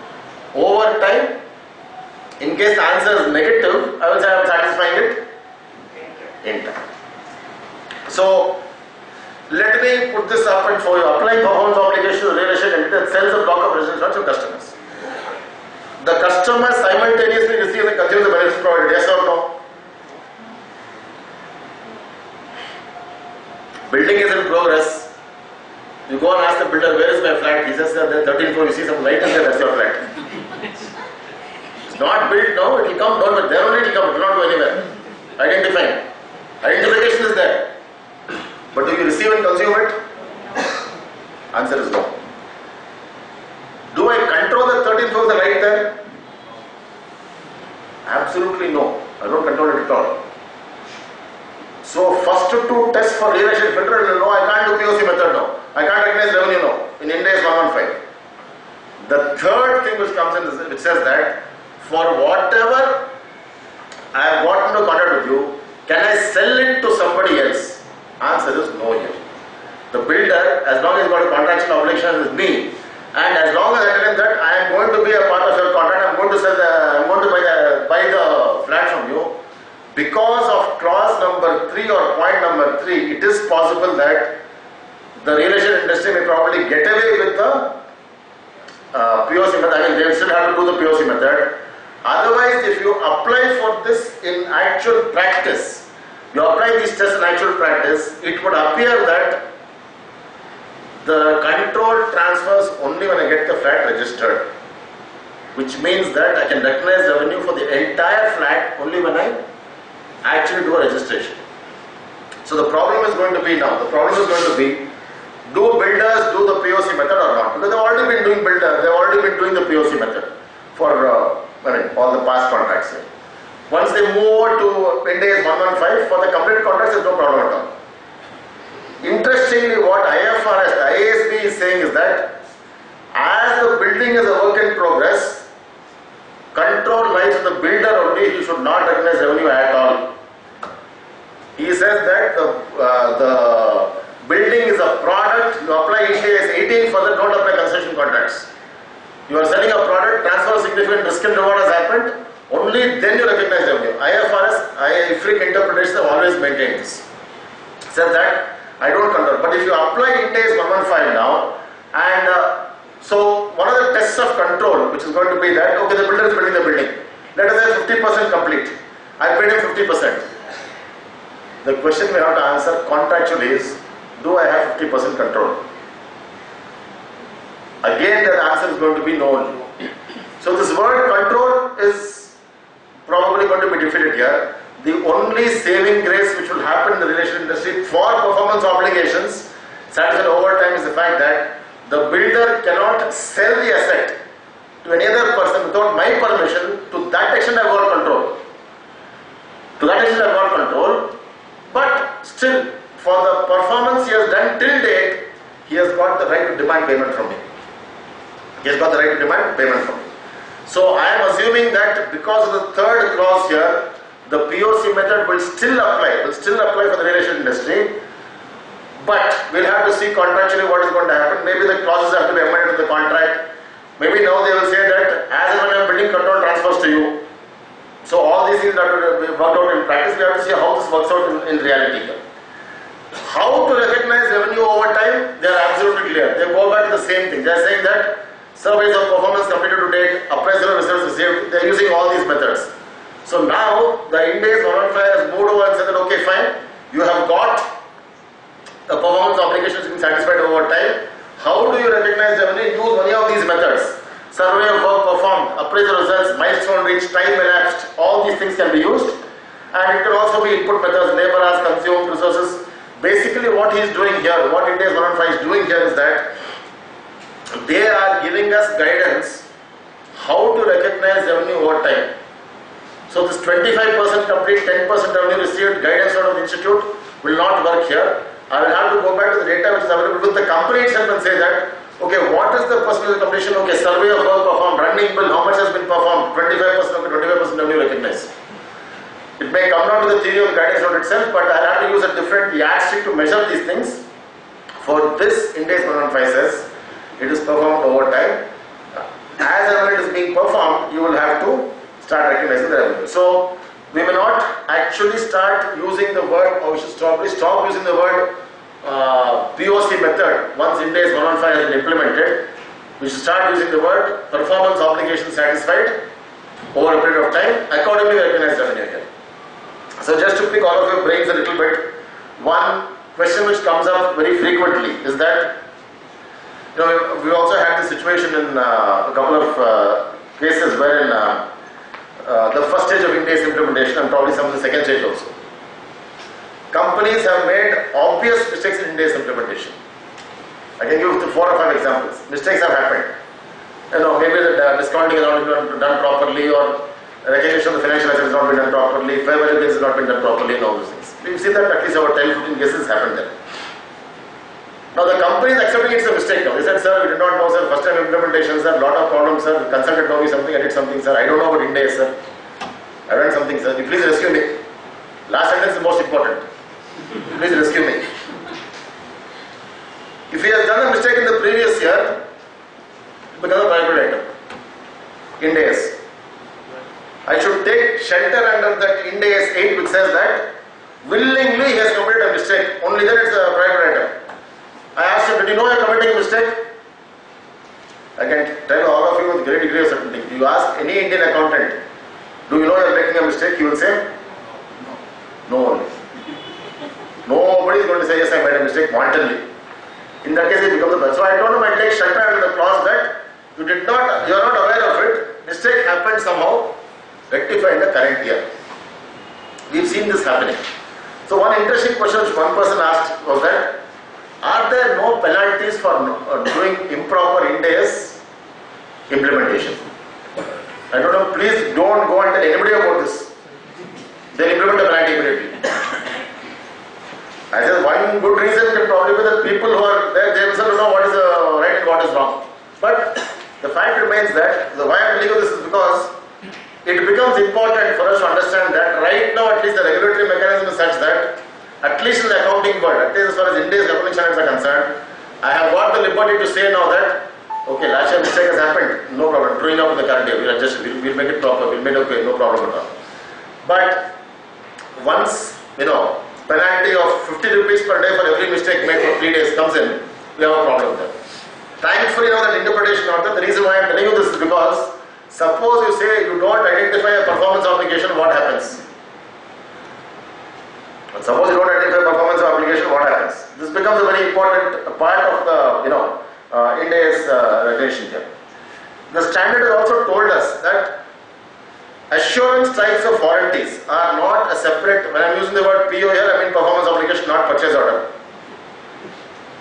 Over time, in case the answer is negative, I will say I am satisfying it in time. So, let me put this up and show you. Applying performance obligation to real estate entity that sells a block of residential flats to customers. The customer simultaneously receives and consumes the benefits provided. Yes or no? Building is in progress. You go and ask the builder, where is my flat? He says, there 13th floor, you see some light in there, that's your flat. It's not built now, it will come down, but there only it will come, it will not go anywhere. Identifying. Identification is there. But do you receive and consume it? Answer is no. Do I control the 13th floor with the light there? Absolutely no. I don't control it at all. So first two tests for real estate filter, no, I can't do POC method now. I can't recognize revenue now. In Ind As 115. The third thing which comes in is, which says that for whatever I have got into contract with you, can I sell it to somebody else? Answer is no here. The builder, as long as he's got a contractual obligation with me, and as long as I tell him that I am going to be a part of your contract, I am going to buy the flat from you. Because of clause number 3 or point number 3, it is possible that the real estate industry may probably get away with the POC method. I mean, they will still have to do the POC method. Otherwise, if you apply for this in actual practice, you apply these tests in actual practice, it would appear that the control transfers only when I get the flat registered, which means that I can recognize revenue for the entire flat only when I actually do a registration. So the problem is going to be now, the problem is going to be, do builders do the POC method or not? Because they've already been doing they've already been doing the POC method for all the past contracts here. Once they move over to Ind As 115, for the complete contracts, there's no problem at all. Interestingly, what IFRS, the IASB is saying is that as the building is a work in progress, control lies with the builder only, he should not recognize revenue at all. He says that the building is a product, you apply Ind As 18 for that, don't apply concession contracts. You are selling a product, transfer of significant risk and reward has happened, only then you recognize revenue. IFRS, IFRIC interpretation have always maintained this. Says that I don't control. But if you apply Ind As 115 now, and so one of the tests of control, which is going to be that, okay, the builder is building the building. Let us say 50% complete. I paid him 50%. The question we have to answer contractually is, do I have 50% control? Again, the answer is going to be no. So this word control is probably going to be defeated here. The only saving grace which will happen in the real estate industry for performance obligations satisfied over time is the fact that the builder cannot sell the asset to any other person without my permission. To that extent I have got control. To that extent I have got control. But still, for the performance he has done till date, he has got the right to demand payment from me. He has got the right to demand payment from me. So I am assuming that because of the third clause here, the POC method will still apply for the real estate industry, but we'll have to see contractually what is going to happen. Maybe the clauses have to be amended in the contract. Maybe now they will say that as and when I am building, control transfers to you. So all these things have to be worked out in practice. We have to see how this works out in reality here. How to recognize revenue over time, they are absolutely clear. They go back to the same thing. They are saying that surveys of performance completed to date, appraisal of results received, they are using all these methods. So now the Ind As 115 has moved over and said that okay fine, you have got the performance obligations being satisfied over time. How do you recognize revenue? Use any of these methods. Survey of work performed, appraisal results, milestone reached, time elapsed, all these things can be used. And it can also be input methods, labor hours, consumed resources. Basically what he is doing here, what Ind As 115 is doing here is that they are giving us guidance how to recognize revenue over time. So this 25% complete, 10% revenue received guidance out of the institute will not work here. I will have to go back to the data which is available with the company itself and say that, okay, what is the percentage of completion? Okay, survey of work performed, running bill, how much has been performed? 25%, okay, 25% revenue recognized. It may come down to the theory of the guidance note itself, but I'll have to use a different yardstick to measure these things. For this, Ind As 115 says, it is performed over time. As and when it is being performed, you will have to start recognizing the revenue. So, we may not actually start using the word, or we should probably stop using the word POC method once Ind As 115 has been implemented. We should start using the word performance obligation satisfied over a period of time. Accordingly, we recognize revenue here. So, just to pick all of your brains a little bit, one question which comes up very frequently is that, you know, we also had this situation in a couple of cases wherein the first stage of Ind As implementation and probably some of the second stage also. Companies have made obvious mistakes in Ind As implementation. I can give 4 or 5 examples. Mistakes have happened. You know, maybe the discounting has not been done properly, or recognition of the financial assets has not been done properly, fair value gains has not been done properly, and all those things. We've seen that at least about 10-15 cases happened there. Now the company is accepting it's a mistake now. They said, sir, we did not know, sir, first time implementation, sir, lot of problems, sir, the consultant told me something, I did something, sir, I don't know about Ind As, sir. I done something, sir, please rescue me. Last sentence is most important. Please rescue me. If he has done a mistake in the previous year, it becomes a private item. Ind As. I should take shelter under that Ind As 8 which says that willingly he has committed a mistake, only then it's a private item. I asked him, did you know you are committing a mistake? I can tell all of you with great degree of certainty. You ask any Indian accountant, do you know you are making a mistake? He will say, no. Nobody is going to say, yes, I made a mistake wantonly. In that case, it becomes a bad. So I told him, I take shelter under the clause that you are not aware of it. Mistake happened somehow. Rectify in the current year. We've seen this happening. So one interesting question which one person asked was that, are there no penalties for doing improper Ind As implementation? I don't know, please don't go and tell anybody about this. They'll implement the penalty immediately. I said one good reason can probably be that people who are there, they themselves don't know what is right and what is wrong. But the fact remains that the why I'm telling you this is because it becomes important for us to understand that right now at least the regulatory mechanism is such that at least in the accounting world, at least as far as Ind As accounting standards are concerned, I have got the liberty to say now that okay, last year mistake has happened, no problem, throwing up in the current year, we'll adjust it, we'll make it proper, we'll make it okay, no problem at all. But once, penalty of 50 rupees per day for every mistake made for 3 days comes in, we have a problem with that. Thankfully now that interpretation not there. The reason why I am telling you this is because suppose you say you don't identify a performance obligation, what happens? But suppose you don't identify a performance obligation, what happens? This becomes a very important part of the Ind As regulation here. The standard has also told us that assurance types of warranties are not a separate. When I am using the word PO here, I mean performance obligation, not purchase order.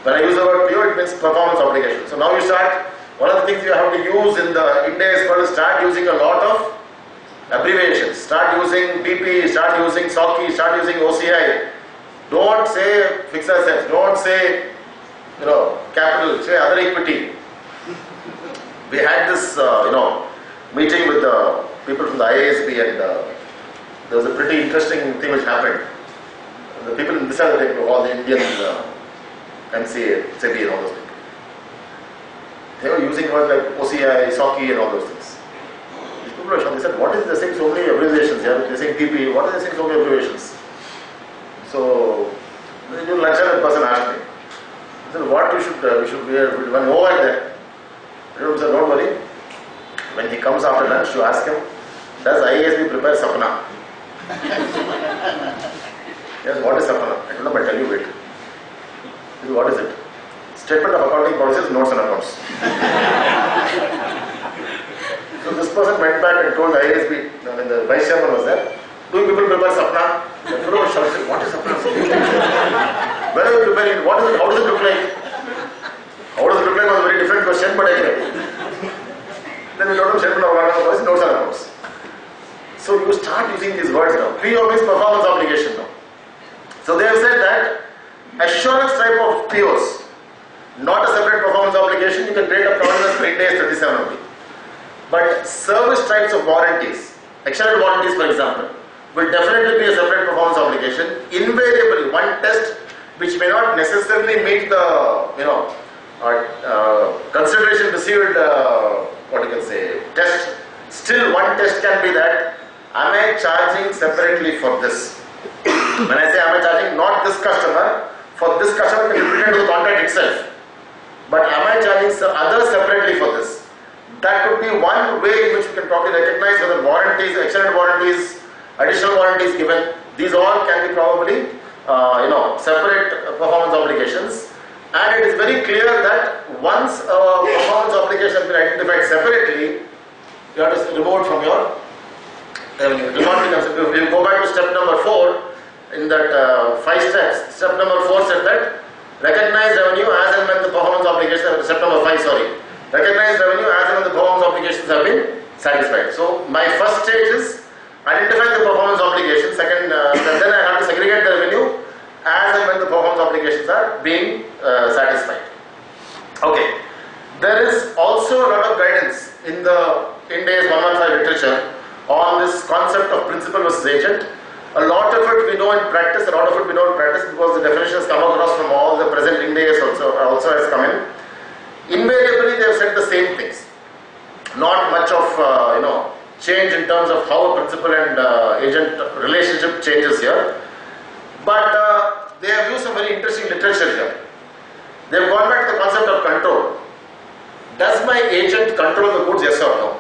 When I use the word PO, it means performance obligation. So now you start, one of the things you have to use in the Ind As world is start using a lot of abbreviations. Start using BP, start using SOCI, start using OCI. Don't say fixed assets, don't say capital, say other equity. We had this meeting with the people from the IASB, and there was a pretty interesting thing which happened. The people in this side of all the Indian MCA, SEBI and all those people, they were using words like OCI, SOCI and all those things. These people were shocked. They said, what is they saying so many abbreviations here? They're saying PP, what are they saying so many abbreviations? So, the lunchtime person asked me, he said, what we should wear, when over there. I said, don't worry. When he comes after lunch, you ask him, does IASB prepare Sapna? Yes, what is Sapna? I don't know, but I tell you, wait. He said, what is it? Statement of accounting policies, notes and accounts. So this person went back and told the IASB, when the vice chairman was there, do people prepare Sapna? The fellow was shocked. What is Sapna? Where are you preparing? What is it? How does it look like? How does it look like was a very different question, but anyway. Then we told him statement of accounting policies, notes and accounts. So you start using these words now. PO means performance obligation now. So they have said that assurance type of POs, not a separate performance obligation, you can create a provision as 8 days 37 only. But service types of warranties, extended warranties for example, will definitely be a separate performance obligation. Invariably, one test which may not necessarily meet the consideration received, what you can say, test. Still, one test can be that, am I charging separately for this? When I say am I charging not this customer, for this customer can be written into the contract itself. But am I charging others separately for this? That could be one way in which we can probably recognize whether warranties, extended warranties, additional warranties given, these all can be probably separate performance obligations. And it is very clear that once a performance obligation has been identified separately, you have to remove it from your revenue. We'll go back to step number 4 in that 5 steps. Step number 4 said that recognize revenue as and when the performance obligations, step number 5, sorry. Recognize revenue as and when the performance obligations have been satisfied. So my first stage is identify the performance obligations. Second, then I have to segregate the revenue as and when the performance obligations are being satisfied. Okay. There is also a lot of guidance in the Ind As 115 literature on this concept of principal versus agent. A lot of it we know in practice, because the definition has come across from all the present Ind As also has come in. Invariably, they have said the same things. Not much of change in terms of how a principal and agent relationship changes here. But they have used some very interesting literature here. They have gone back to the concept of control. Does my agent control the goods, yes or no?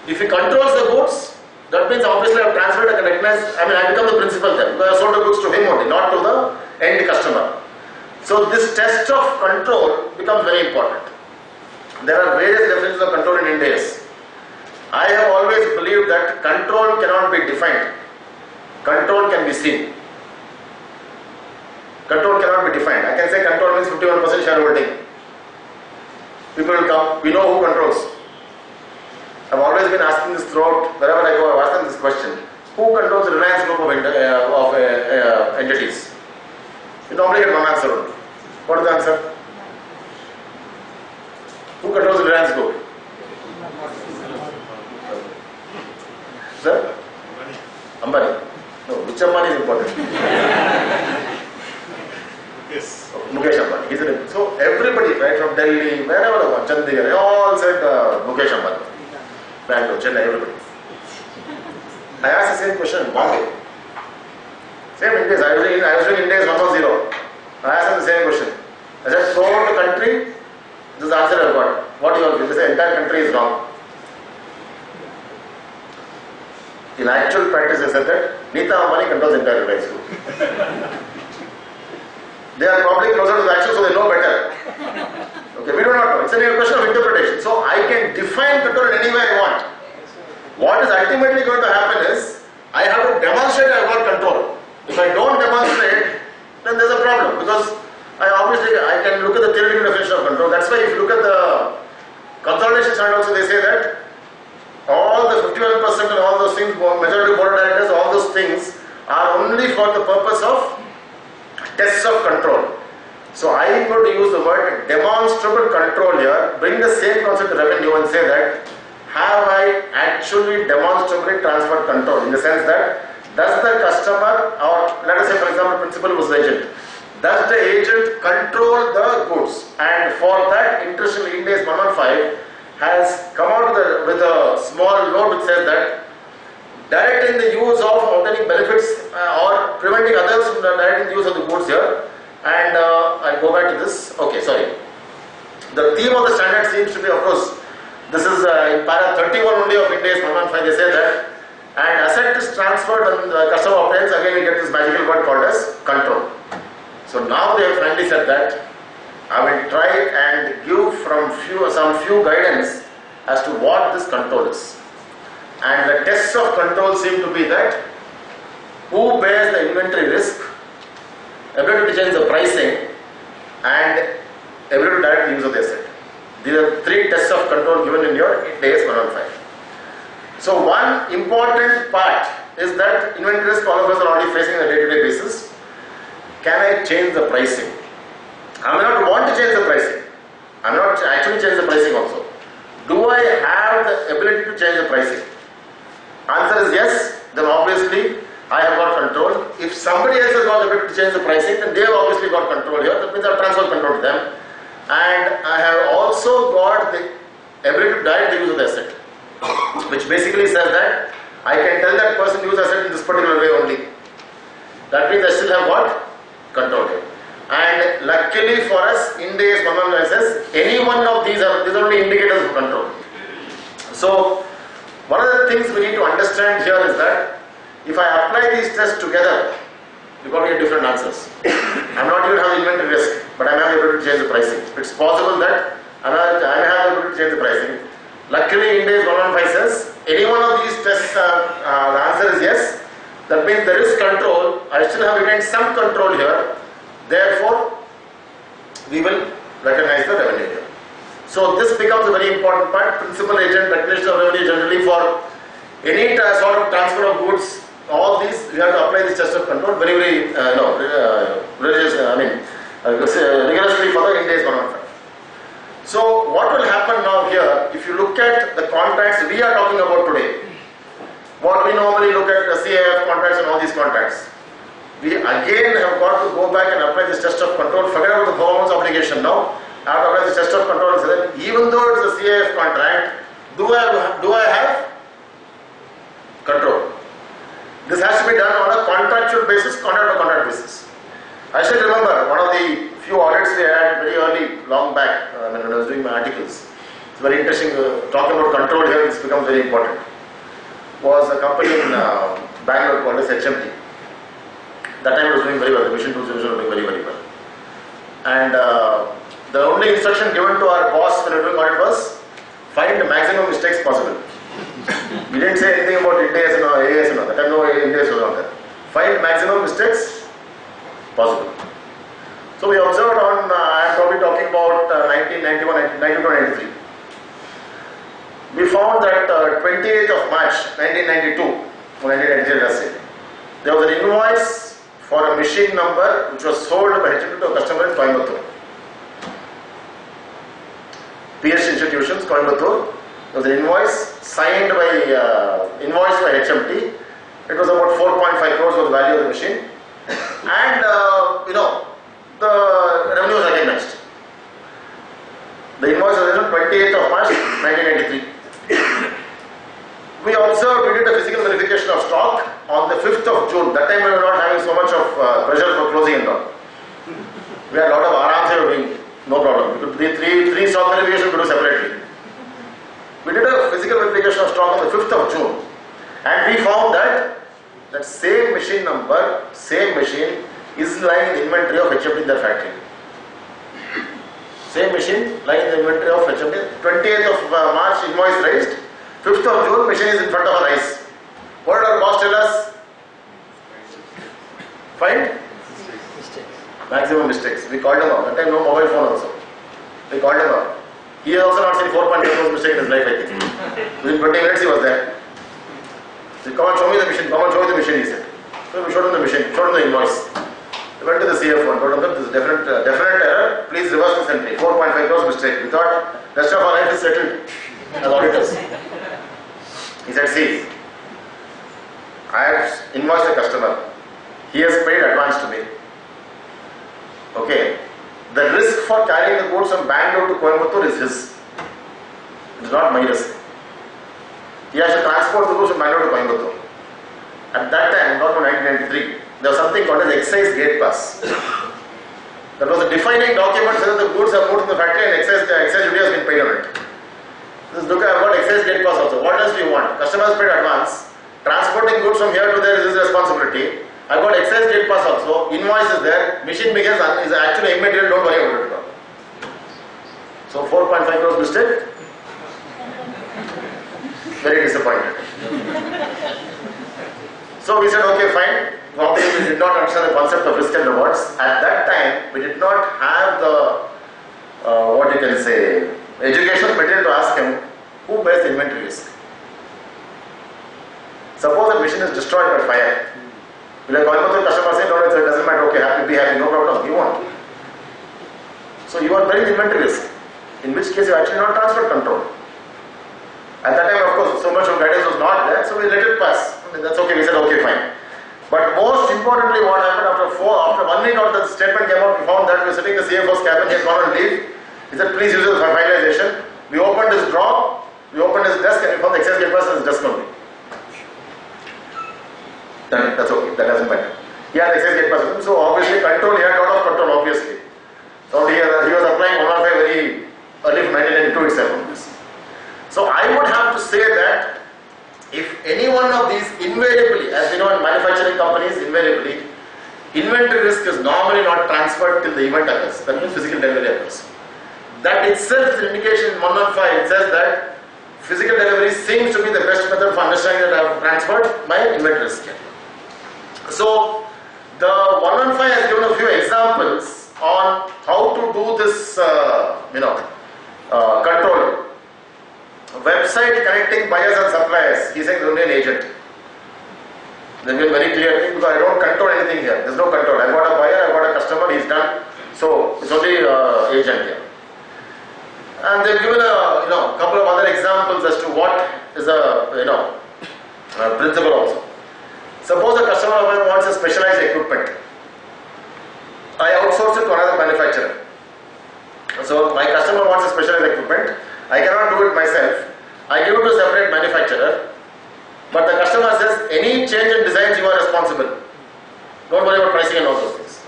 If he controls the goods, that means obviously I have transferred, I become the principal then, because I sold the goods to him only, not to the end customer. So this test of control becomes very important. There are various definitions of control in Ind As. I have always believed that control cannot be defined. Control can be seen. Control cannot be defined. I can say control means 51% shareholding. People will come, we know who controls. I've always been asking this throughout, wherever I go, I've asked them this question. Who controls the Reliance group of entities? You normally get one answer only. What is the answer? Who controls the Reliance group? Sir? Ambani. No, which Ambani is important? Yes. Mukesh Ambani. So everybody, right from Delhi, wherever they want, Chandigarh, they all said Mukesh Ambani. Bangalore, Chennai, everybody. I asked the same question in Bombay. Same Ind As. I was doing Ind As 110. I asked them the same question. I said, throughout the country, this is the answer I've got. What do you all feel? They say, entire country is wrong. In actual practice, they said that Nita Ambani controls the entire Reliance group. They are probably closer to the action, so they know better. Okay, we do not know. It's a question of interpretation. So I can define control in any way I want. What is ultimately going to happen is, I have to demonstrate I have got control. If I don't demonstrate, then there's a problem, because I can look at the theoretical definition of control. That's why if you look at the consolidation standard also, they say that all the 51% and all those things, majority board of directors, all those things are only for the purpose of tests of control. So I am going to use the word demonstrable control here, bring the same concept of revenue and say that, have I actually demonstrably transferred control, in the sense that, does the customer, or let us say for example principal was the agent, does the agent control the goods? And for that, interestingly, Ind As 115 has come out with a small note which says that directing the use of obtaining benefits or preventing others from directing the use of the goods here. And I go back to this. Okay, sorry. The theme of the standard seems to be, of course, this is in para 31 only of Ind As 115. They say that an asset is transferred when the customer obtains, again we get this magical word called as control. So now they have finally said that I will try and give some few guidance as to what this control is. And the tests of control seem to be that who bears the inventory risk, ability to change the pricing, and ability to direct the use of the asset. These are 3 tests of control given in your Ind As 115. So one important part is that inventory risk all of us are already facing on a day-to-day basis. Can I change the pricing? I may not want to change the pricing. I may not actually change the pricing also. Do I have the ability to change the pricing? Answer is yes. then obviously I have got control. If somebody else has got the ability to change the pricing, then they have obviously got control here. That means I have transfer control to them. And I have also got the ability to direct the use of the asset, which basically says that I can tell that person to use asset in this particular way only. That means I still have got control here. And luckily for us, Ind As says any one of these are only indicators of control. So one of the things we need to understand here is that if I apply these tests together, you got to get different answers. I'm not even having inventory risk, but I may have the ability to change the pricing. It's possible that I may have the ability to change the pricing. Luckily, Ind As 115 says any one of these tests, the answer is yes. That means there is control. I still have retained some control here. Therefore, we will recognize the revenue here. So this becomes a very important part. Principal agent recognition of revenue generally for any sort of transfer of goods. All these we have to apply this test of control very rigorously for the Ind As 115. So what will happen now here? If you look at the contracts we are talking about today, what we normally look at the CAF contracts and all these contracts, we again have got to go back and apply this test of control. Forget about the government's obligation now. I have to apply this test of control and say that even though it's a CAF contract, do I have control? This has to be done on a contractual basis, contract to contract basis. I still remember one of the few audits we had very early, long back, when I was doing my articles. It's very interesting, talking about control here, this becomes very important. Was a company in Bangalore called as HMT. That time it was doing very well, the mission tools division was doing very, very well. And the only instruction given to our boss when we were doing audit was, find the maximum mistakes possible. We didn't say anything about Ind As and AS and all. That time no Ind As was on there. Find maximum mistakes possible. So we observed on, I am probably talking about 1991, 1992, 93. We found that 28th of March 1992, or 1993 let's say, there was an invoice for a machine number which was sold by HMT to a customer in Coimbatore. PS institutions, Coimbatore. There was an invoice signed by, invoiced by HMT. It was about 4.5 crores was the value of the machine. And, the revenue was recognized. The invoice was on 28th of March 1993. We observed, we did a physical verification of stock on the 5th of June. That time we were not having so much of pressure for closing and all. We had a lot of arams doing, no problem. We could do three stock verifications we could do separately. We did a physical verification of stock on the 5th of June. And we found that same machine number, same machine is lying in the inventory of HMT in their factory. Same machine lying in the inventory of HMT. 28th of March invoice raised. 5th of June machine is in front of our eyes. What did our boss tell us? Find maximum mistakes. We called him out. That time no mobile phone also. We called him out. He has also not seen 4.5 crores mistake in his life, I think. Within 20 minutes he was there. He said, come on, show me the machine. Come on, show me the machine, he said. So we showed him the machine, showed him the invoice. We went to the CFO and told him that this is definite error. Please reverse this entry. 4.5 crores mistake. We thought rest of our life is settled as auditors. He said, see, I have invoiced the customer. He has paid advance to me. Okay. The risk for carrying the goods from Bangalore to Coimbatore is his. It is not my risk. He has to transport the goods from Bangalore to Coimbatore. At that time, not from 1993, there was something called as excise gate pass. That was a defining document so that the goods are moved to the factory and excise duty has been paid on it. This look, I have got excise gate pass also. What else do you want? Customers paid advance. Transporting goods from here to there is his responsibility. I got excise gate pass also. Invoice is there. Machine begins is actually immaterial. Don't worry about it at all. So 4.5 crores mistake. Very disappointed. So we said, okay, fine. Obviously, we did not understand the concept of risk and rewards. At that time, we did not have the what you can say educational material to ask him who bears the inventory risk. Suppose the machine is destroyed by fire. Will a Coimbatore customer say, no, it doesn't matter, okay, happy, be happy, no problem, you won't. So you are bearing the inventory risk, in which case you actually not transferred control. At that time, of course, so much of guidance was not there, so we let it pass. that's okay. We said okay, fine. But most importantly, what happened after 1 week after the statement came out, we found that we were sitting in the CFO's cabin. He had gone on leave. He said, please use it for finalization. We opened his drawer, we opened his desk, and we found the excess gate pass in his desk only. Then that's okay. That doesn't matter. He had excess gate pass with him, so obviously control. He had a lot of control, obviously. So he was applying 105 very early from 1992 itself on this. So I would have to say that if any one of these invariably, as we know in manufacturing companies, invariably, inventory risk is normally not transferred till the event occurs. That means physical delivery occurs. That itself is an indication in 115. It says that physical delivery seems to be the best method for understanding that I have transferred my inventory risk. So the 115 has given a few examples on how to do this, control. Website connecting buyers and suppliers. He said only an agent. They've been very clear because I don't control anything here. There's no control. I've got a buyer, I've got a customer, he's done. So it's only agent here. And they've given a couple of other examples as to what is a principle also. Suppose a customer wants a specialized equipment. I outsource it to another manufacturer. So my customer wants a specialized equipment. I cannot do it myself. I give it to a separate manufacturer. But the customer says, any change in designs you are responsible. Don't worry about pricing and all those things.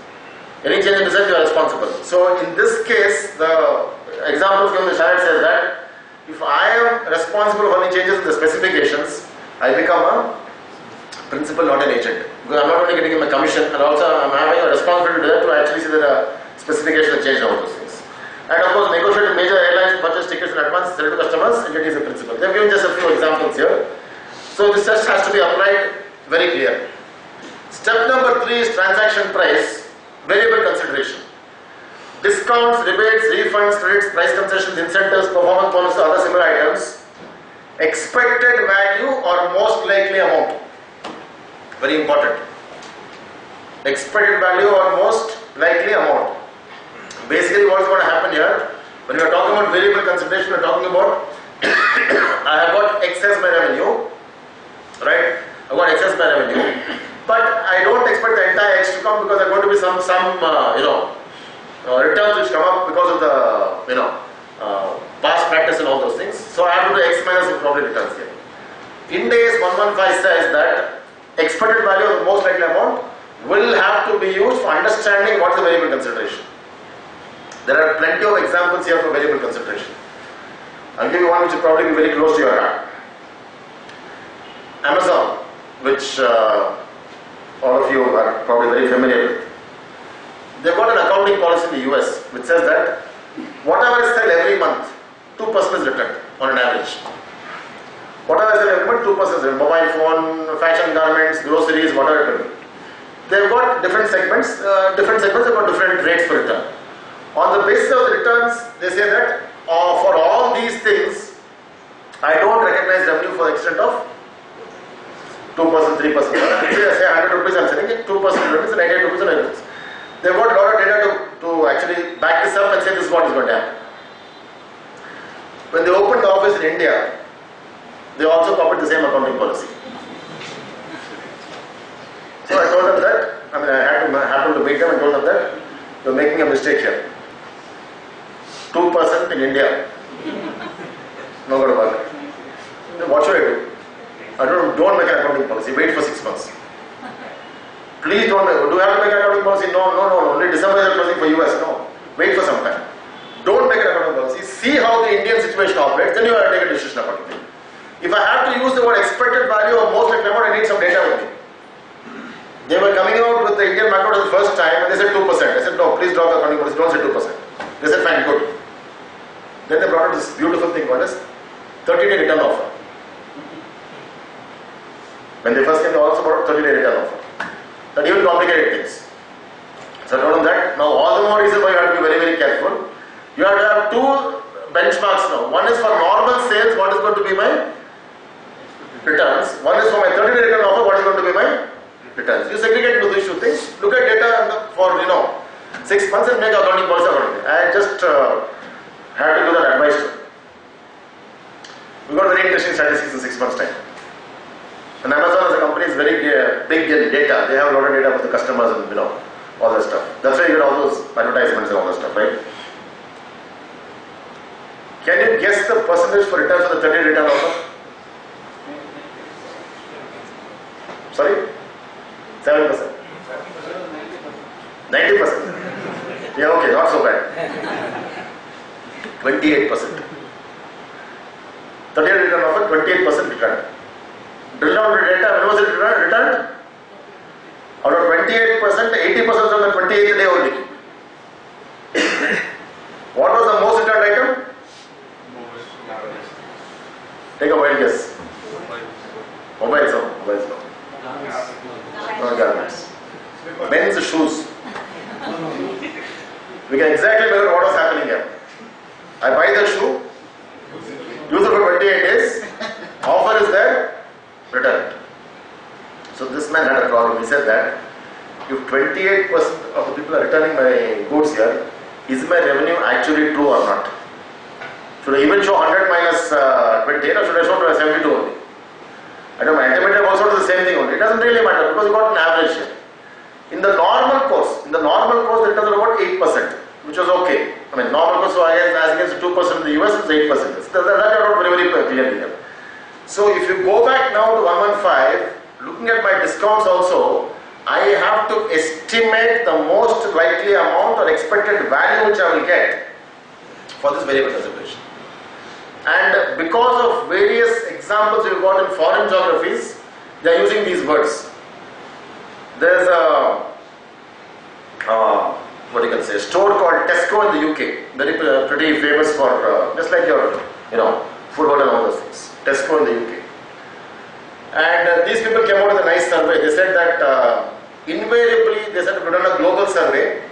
Any change in design you are responsible. So in this case, the examples given in the chart says that if I am responsible for any changes in the specifications, I become a principal, not an agent. Because I'm not only getting him a commission, and also I'm having a responsibility to that to actually see that a specification has changed all those things. And of course, negotiate with major airlines, purchase tickets in advance, sell to customers, entity is a principal. They've given just a few examples here. So this test has to be applied very clear. Step number 3 is transaction price, variable consideration. Discounts, rebates, refunds, credits, price concessions, incentives, performance bonuses, other similar items. Expected value or most likely amount. Very important. Expected value or most likely amount. Basically, what's going to happen here? When we are talking about variable consideration, we are talking about I have got excess by revenue, right? I've got excess by revenue, but I don't expect the entire X to come because there are going to be some returns which come up because of the past practice and all those things. So I have to do X minus the probably returns here. Ind As 115 says that expected value of the most likely amount will have to be used for understanding what is the variable consideration. There are plenty of examples here for variable consideration. I'll give you one which will probably be very close to your heart. Amazon, which all of you are probably very familiar with. They've got an accounting policy in the US which says that whatever I sell every month, 2% is returned on an average. Whatever I sell every month, 2% is returned. Mobile phone, fashion garments, groceries, whatever it will be. They've got different segments. They've got different rates for return. On the basis of the returns, they say that for all these things, I don't recognize revenue for the extent of 2%, 3%. Say I say 100 rupees, I'm selling it, 2% returns and 98 rupees and 98 rupees. They've got a lot of data to actually back this up and say this is what is going to happen. When they opened the office in India, they also copied the same accounting policy. So I told them that, I happened to meet them and told them that you're making a mistake here. 2% in India. Not going to work. What should I do? Don't make an accounting policy. Wait for 6 months. Please don't make. Do you have to make an accounting policy? No. Only December is closing for US. No. Wait for some time. Don't make an accounting policy. See how the Indian situation operates. Then you have to take a decision accordingly. If I have to use the word expected value or most likely amount, I need some data with me. They were coming out with the Indian macro for the first time and they said 2%. I said, no, please drop the accounting policy. Don't say 2%. They said, fine, good. Then they brought out this beautiful thing called as 30-day return offer. When they first came, they also brought out 30-day return offer. That even complicated things. So I told them that. Now, all the more reason why you have to be very, very careful. You have to have two benchmarks now. One is for normal sales, what is going to be my returns. One is for my 30-day return offer, what is going to be my returns. You segregate into these two things. Look at data for 6 months and make accounting policy accordingly. I just had to do that advice. We got very interesting statistics in 6 months' time. And Amazon as a company company is very big in data. They have a lot of data with the customers and all that stuff. That's why you get all those advertisements and all that stuff, right? Can you guess the percentage for returns on the 30-day return offer? Sorry? 7%. 90%. Yeah, okay, not so bad. 28%. 30-day return offer, 28% return. Drill down the data, when was it returned? Out of 28%, 80% on the 28th day only. What was the most returned item? Take a wild guess. Mobiles, no. Mobiles, no. No garments. Men's shoes. We can exactly measure what was happening here. I buy the shoe, use it for 28 days, offer is there, return. So this man had a problem. He said that if 28% of the people are returning my goods here, is my revenue actually true or not? Should I even show 100 minus 20 or should I show 72 only? I know my estimator also does the same thing only. It doesn't really matter because you got an average here. In the normal course, the returns are about 8%, which was okay. I mean, normal course, so as against 2% in the US, is 8%. That are not very, very clear here. So if you go back now to 115, looking at my discounts also, I have to estimate the most likely amount or expected value which I will get for this variable consideration. And because of various examples we've got in foreign geographies, they are using these words. There's a what you can say, store called Tesco in the UK, pretty famous for just like your football and all those things. Tesco in the UK. And these people came out with a nice survey. They said that invariably, they said we've done a global survey,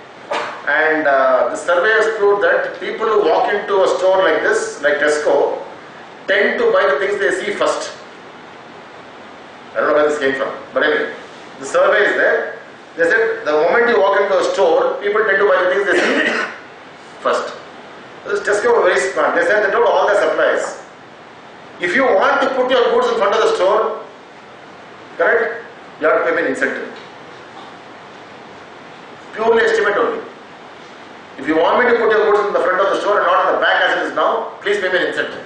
and the survey has proved that people who walk into a store like this, like Tesco, tend to buy the things they see first. I don't know where this came from, but anyway, the survey is there. They said the moment you walk into a store, people tend to buy the things they see first. This Tesco were very smart. They said they told all their suppliers, if you want to put your goods in front of the store, correct, you have to pay me an incentive. Purely estimate only. If you want me to put your goods in the front of the store and not in the back as it is now, please pay me an incentive.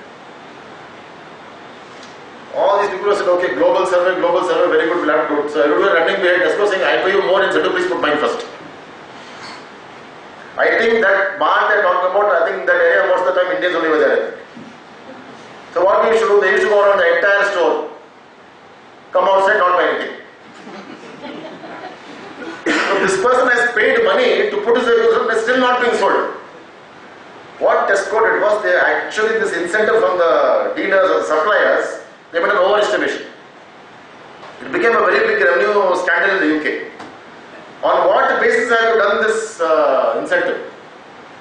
All these people have said, okay, global survey, very good, we'll have to do it. So everyone running behind Tesco saying, I pay you more incentive, please put mine first. I think that bar they're talking about, I think that area most of the time Indians only were there. So what we used to do, they used to go around the entire store, come outside, not buy anything. So this person has paid money to put his vehicles, but still not being sold. What Tesco did was, they actually, this incentive from the dealers or the suppliers, they made an overestimation. It became a very big revenue scandal in the UK. On what basis have you done this incentive?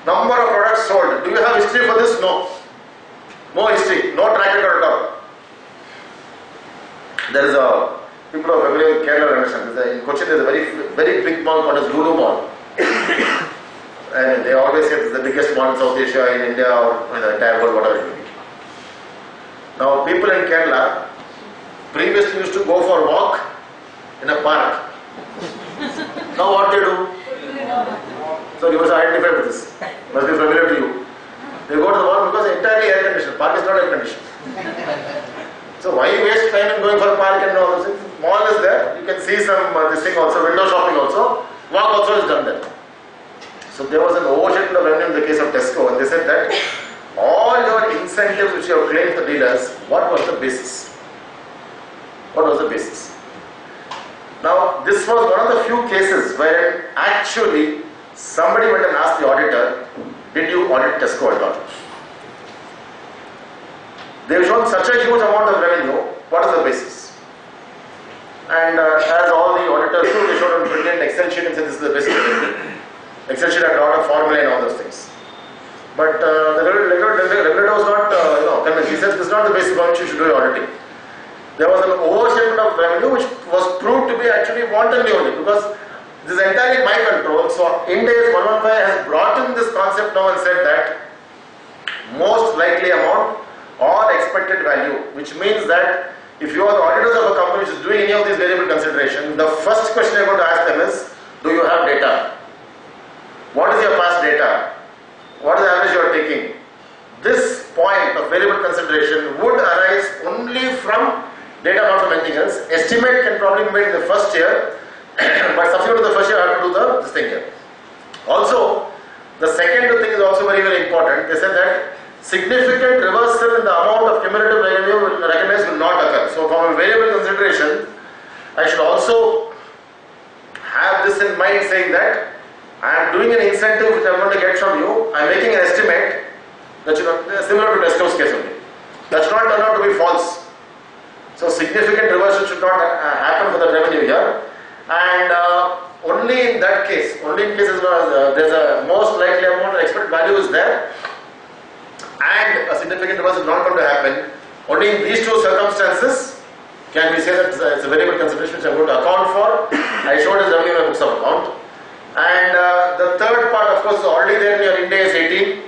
Number of products sold. Do you have history for this? No. No history. No track record at all. There is a, people are familiar with Kerala, understand. In Cochin there is a very big mall called as Lulu Mall. And they always say it's the biggest mall in South Asia, in India, or in the entire world, whatever it may be. Now, people in Kerala previously used to go for a walk in a park. Now, what they do? So, you must identify with this. Must be familiar to you. They go to the walk because it's entirely air conditioned. Park is not air conditioned. So, why waste time in going for a park and all those things? Mall is there. You can see some this thing also, window shopping also. Walk also is done there. So, there was an overshipment of revenue in the case of Tesco, and they said that all your incentives which you have claimed for dealers, what was the basis? What was the basis? Now, this was one of the few cases where actually somebody went and asked the auditor, did you audit Tesco at all? They have shown such a huge amount of revenue, what is the basis? And as all the auditors do, they showed a brilliant Excel sheet and said this is the basis. Excel sheet had a lot of formulae and all those things. But the regulator was not convinced. He said this is not the basis on which you should do your auditing. There was an overshipment of revenue which was proved to be actually wantonly only because this is entirely my control. So Ind As 115 has brought in this concept now and said that most likely amount or expected value, which means that if you are the auditors of a company which is doing any of these variable consideration, the first question you're going to ask them is, do you have data? What is your past data? What is the average you are taking? This point of variable consideration would arise only from data, not from anything else. Estimate can probably be made in the first year, but subsequent to the first year, I have to do this thing here. Also, the second thing is also very, very important. They said that significant reversal in the amount of cumulative revenue recognized will not occur. So, from a variable consideration, I should also have this in mind, saying that I am doing an incentive which I am going to get from you. I am making an estimate that similar to Tesco's case only. That should not turn out to be false. So significant reversal should not happen for the revenue here. And only in that case, only in cases where there is a most likely amount of expected value is there and a significant reversal is not going to happen, only in these two circumstances can we say that it's a variable consideration which I am going to account for. I showed as revenue in my books of account. And the third part, of course, is already there in your Ind As 18.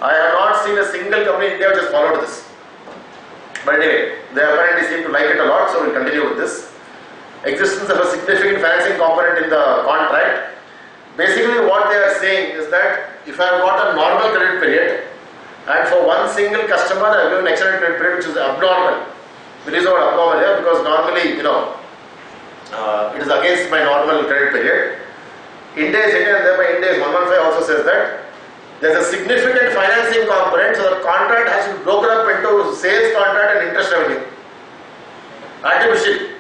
I have not seen a single company in India which has followed this. But anyway, they apparently seem to like it a lot, so we'll continue with this. Existence of a significant financing component in the contract. Basically, what they are saying is that if I have got a normal credit period, and for one single customer I have given an extended credit period which is abnormal. We use the word abnormal here because normally, it is against my normal credit period. Ind As 18 and thereby Ind As 115 also says that there is a significant financing component, so the contract has to be broken up into sales contract and interest revenue. Artificially.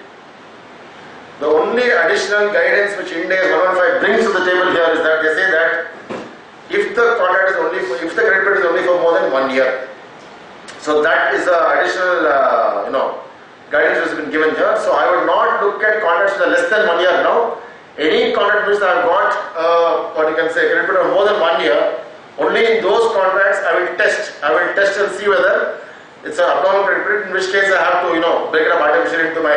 The only additional guidance which Ind As 115 brings to the table here is that they say that if the contract is only for, if the credit period is only for more than 1 year, so that is the additional guidance which has been given here. So I would not look at contracts which are less than 1 year now. Any contract which I have got, what you can say, credit period of more than 1 year, only in those contracts I will test and see whether it's an abnormal credit period, in which case I have to break it up artificially into my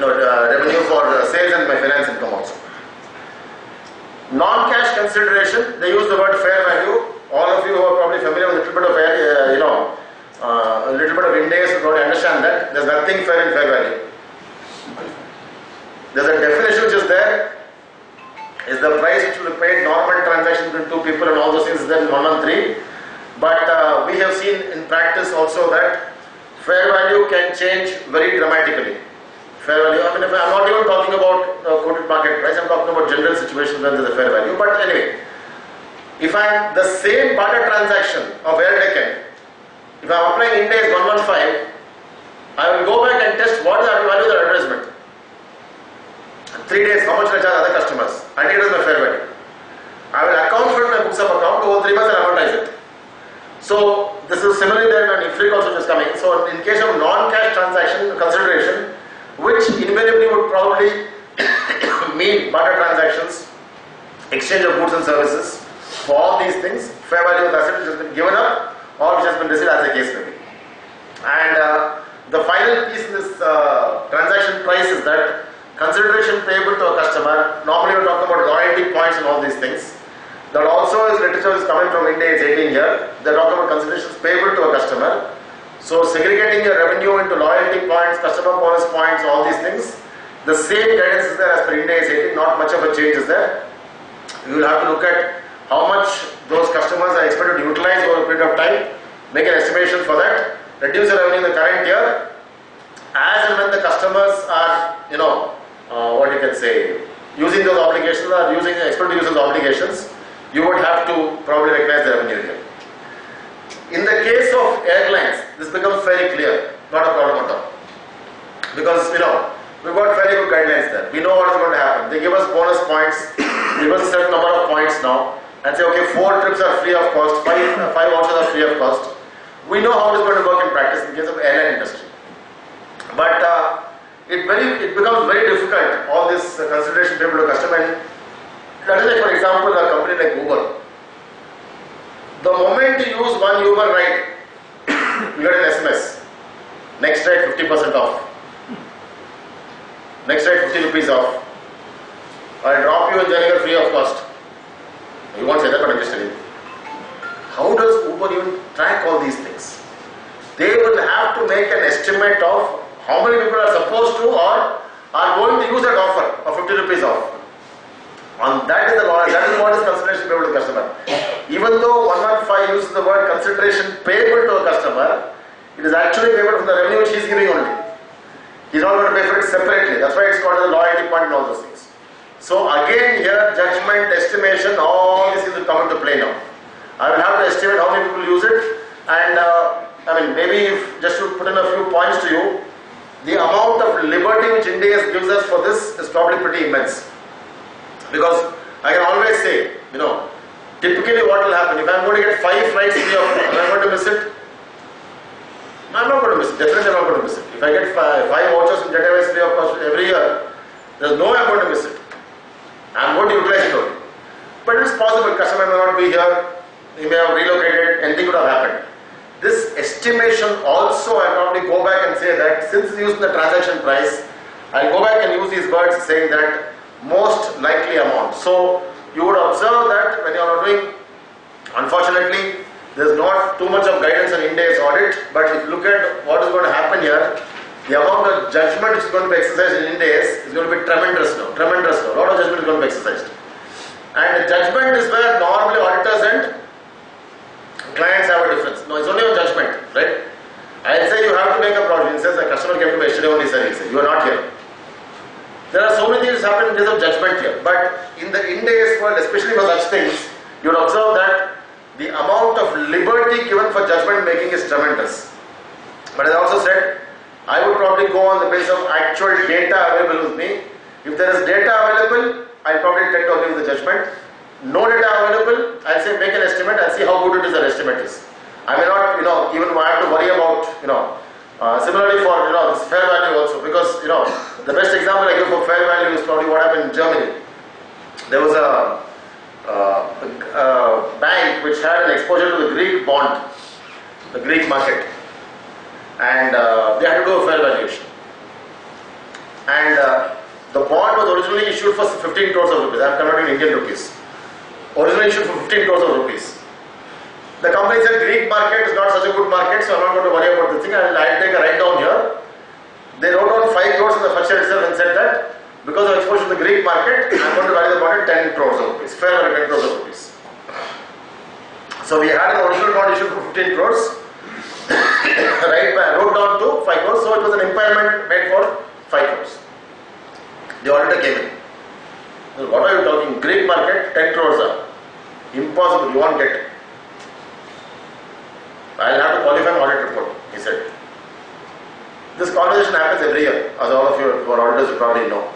revenue for sales and my finance income also. Non-cash consideration, they use the word fair value. All of you who are probably familiar with a little bit of a little bit of Ind As will probably understand that there's nothing fair in fair value. There's a definition which is there, is the price which will be paid normal transaction between two people and all those things is there in 113. But we have seen in practice also that fair value can change very dramatically. Fair value, I mean, I'm not even talking about quoted market price, I'm talking about general situations when there's a fair value. But anyway, if I'm the same barter transaction of Air Deccan, if I'm applying Ind As 115, I will go back and test what is the value of the advertisement. 3 days, how much will I charge other customers? I take it as my fair value. I will account for it in my books of account, over 3 months and amortize it. So this is similarly there in IFRIC also which is coming. So in case of non-cash transaction consideration, which invariably would probably mean barter transactions, exchange of goods and services, for all these things, fair value of the asset which has been given up or which has been received as the case may be. And the final piece in this transaction price is that consideration payable to a customer. Normally we are talking about loyalty points and all these things. That also is literature is coming from Ind As 18 here. They talk about considerations payable to a customer. So segregating your revenue into loyalty points, customer bonus points, all these things. The same guidance is there as per Ind As 18. Not much of a change is there. You will have to look at how much those customers are expected to utilize over a period of time. Make an estimation for that. Reduce the revenue in the current year. As and when the customers are, what you can say, using those obligations or expected to use those obligations, you would have to probably recognize the revenue here. In the case of airlines, this becomes very clear, not a problem at all. Because, we've got very good guidelines there. We know what is going to happen. They give us bonus points, give us a certain number of points now, and say, okay, 4 trips are free of cost, 5 vouchers are free of cost. We know how it is going to work in practice in case of airline industry. But it becomes very difficult, all this consideration payable to customer. Let us take for example a company like Uber. The moment you use one Uber ride, you get an SMS. Next ride 50% off. Next ride 50 rupees off. I'll drop you in Janagar free of cost. You won't say that, but I'm just telling you. How does Uber even track all these things? they will have to make an estimate of how many people are supposed to or are going to use that offer of 50 rupees off. And that is what is consideration payable to the customer. Even though 115 uses the word consideration payable to a customer, it is actually payable from the revenue which he is giving only. He is not going to pay for it separately. That's why it's called a loyalty point and all those things. So again here, judgment, estimation, all these things will come into play now. I will have to estimate how many people use it, and maybe just to put in a few points to you, the amount of liberty which Ind As gives us for this is probably pretty immense. Because I can always say, typically what will happen, if I am going to get 5 flights free of am I going to miss it? I am not going to miss it, definitely I am not going to miss it. If I get 5 vouchers in Jet Airways free of cost every year, there is no way I am going to miss it. I am going to utilize it only. But it is possible, customer may not be here, he may have relocated, anything could have happened. This estimation also, I probably go back and say that since it's used in the transaction price, I'll go back and use these words saying that most likely amount. So you would observe that when you are doing, unfortunately, there's not too much of guidance on Ind As audit, but if you look at what is going to happen here, the amount of judgment which is going to be exercised in Ind As is going to be tremendous now. A lot of judgment is going to be exercised. And judgment is where normally auditors and clients have a difference. No, it's only on judgment, right? I'll say you have to make a provision. It says the customer came to me yesterday only, sir. He said, you are not here. There are so many things happening in terms of judgment here. But in the Ind As world, especially for such things, you would observe that the amount of liberty given for judgment making is tremendous. But as I also said, I would probably go on the basis of actual data available with me. If there is data available, I'll probably tend to agree with the judgment. No data available, I'll say make an estimate and see how good it is that estimate is. I may not, even have to worry about, similarly for, this fair value also, because, the best example I give for fair value is probably what happened in Germany. There was a bank which had an exposure to the Greek bond, the Greek market, and they had to do a fair valuation. And the bond was originally issued for 15 crores of rupees. I am converting Indian rupees. Originally issued for 15 crores of rupees. The company said Greek market is not such a good market, so I am not going to worry about this thing. I'll take a write down here. They wrote down 5 crores in the first year itself and said that because of exposure to the Greek market, I am going to value the bond at 10 crores of rupees. Fair value 10 crores of rupees. So we had an original bond issued for 15 crores. Wrote down to 5 crores, so it was an impairment made for 5 crores. The auditor came in. What are you talking? Greek market, 10 crores are. Impossible, you won't get it. I'll have to qualify an audit report, he said. This conversation happens every year, as all of you who are auditors will probably know.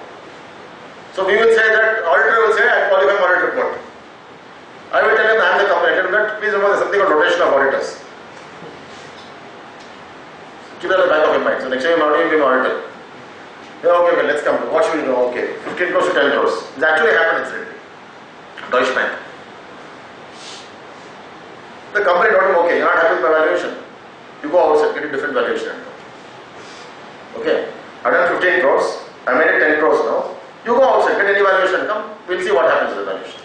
So we will say that, auditor will say, I'll qualify an audit report. I will tell him, I am the company. I tell him that, please remember, there's something called rotation of auditors. Keep that at the back of your mind. So next time you are being an auditor. Yeah, okay, let's come. What should we do? Okay, 15 crores to 10 crores. This actually happened incidentally. Deutsche Bank. The company told him, okay, you're not happy with my valuation. You go outside, get a different valuation. Okay, I've done 15 crores. I made it 10 crores now. You go outside, get any valuation, come. We'll see what happens with the valuation.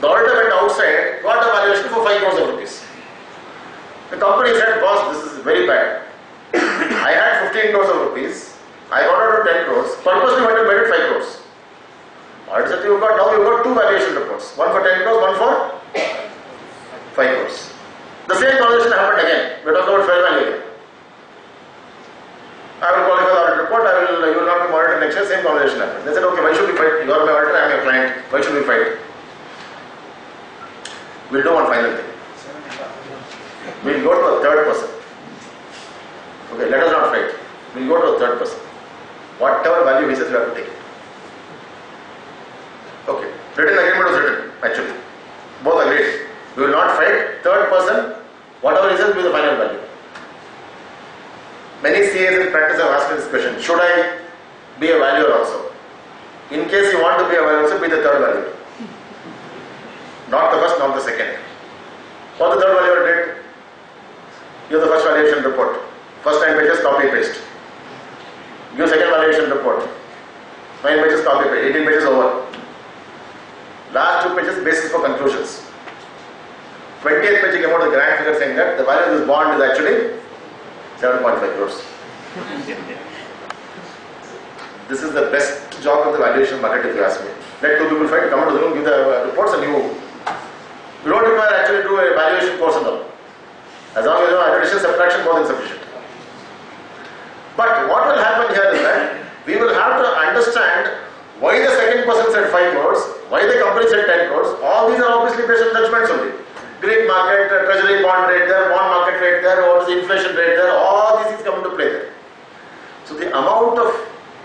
The auditor went outside, got a valuation for 5 crores of rupees. The company said, boss, this is very bad. I had 15 crores of rupees. I got out of 10 crores, purposely went and made it 5 crores. Auditor said, now you've got 2 valuation reports, one for 10 crores, one for 5 crores. The same conversation happened again. We talked about fair value again. I will qualify the audit report, you will not be monitored next year, same conversation happened. They said, okay, why should we fight? You are my auditor, I am your client, why should we fight? We'll do one final thing. We'll go to a third person. Okay, let us not fight. We'll go to a third person. Whatever value he says, we have to take it. Okay, written agreement was written, actually. Both agreed. We will not fight. Third person, whatever he says, will be the final value. Many CAs in practice have asked me this question. Should I be a valuer also? In case you want to be a valuer also, be the third valuer. Not the first, not the second. What the third valuer did? Give the first valuation report. First 9 pages, copy paste. Give second valuation report. 9 pages, copy paste. 18 pages over. Last 2 pages, basis for conclusions. 20th page came out the grand figure saying that the value of this bond is actually 7.5 crores. This is the best job of the valuation market if you ask me. Let two people fight, come out to the room, give the reports and you don't require actually do a valuation course and all. As long as you know addition, subtraction, more than sufficient. But what will happen here is that we will have to understand why the second person said 5 crores, why the company said 10 crores. All these are obviously based on judgments only. Greek market, treasury bond rate there, bond market rate there, what is the inflation rate there, all these things come into play there. So the amount of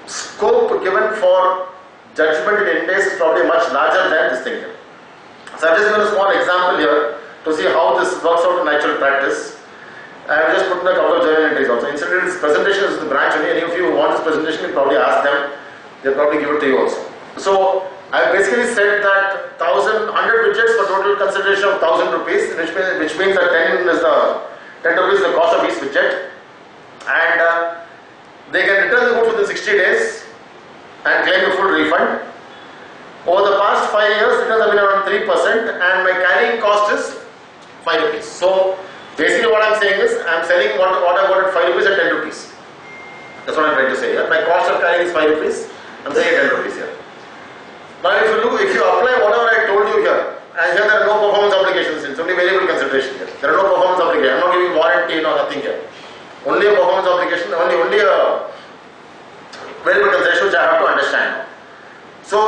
scope given for judgment in Ind As is probably much larger than this thing here. So I have just given a small example here to see how this works out in actual practice. I have just put in a couple of journal entries also. Incidentally, this presentation is the branch only. Any of you who want this presentation, you probably ask them. They'll probably give it to you also. So I basically said that 100 widgets for total consideration of 1,000 rupees, which means that 10 rupees is the cost of each widget, and they can return the goods within 60 days and claim a full refund. Over the past 5 years, returns have been around 3%, and my carrying cost is 5 rupees. So basically what I am saying is, I am selling what I got at 5 rupees at 10 rupees. That's what I am trying to say here. My cost of carrying is 5 rupees. I am saying 10 rupees here. Now if you apply whatever I told you here, and here there are no performance obligations, it's only variable consideration here. There are no performance obligations. I am not giving warranty, no nothing here. Only a performance obligation, only a variable consideration which I have to understand. So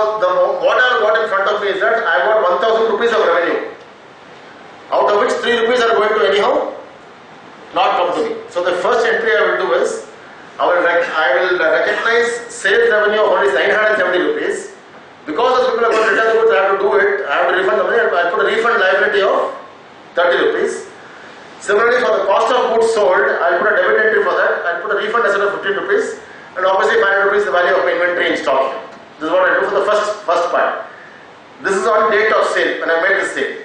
what I got in front of me is that I got 1,000 rupees of revenue, out of which 3 rupees are going to anyhow not come to me. So the first entry I will do is, I will recognize sales revenue of only 970 rupees. Because those people are going to return the goods, I have to do it. I have to refund the money. I put a refund liability of 30 rupees. Similarly, for the cost of goods sold, I will put a debit entry for that. I will put a refund asset of 15 rupees, and obviously 500 rupees the value of inventory in stock. This is what I do for the first part. This is on date of sale, when I made this sale.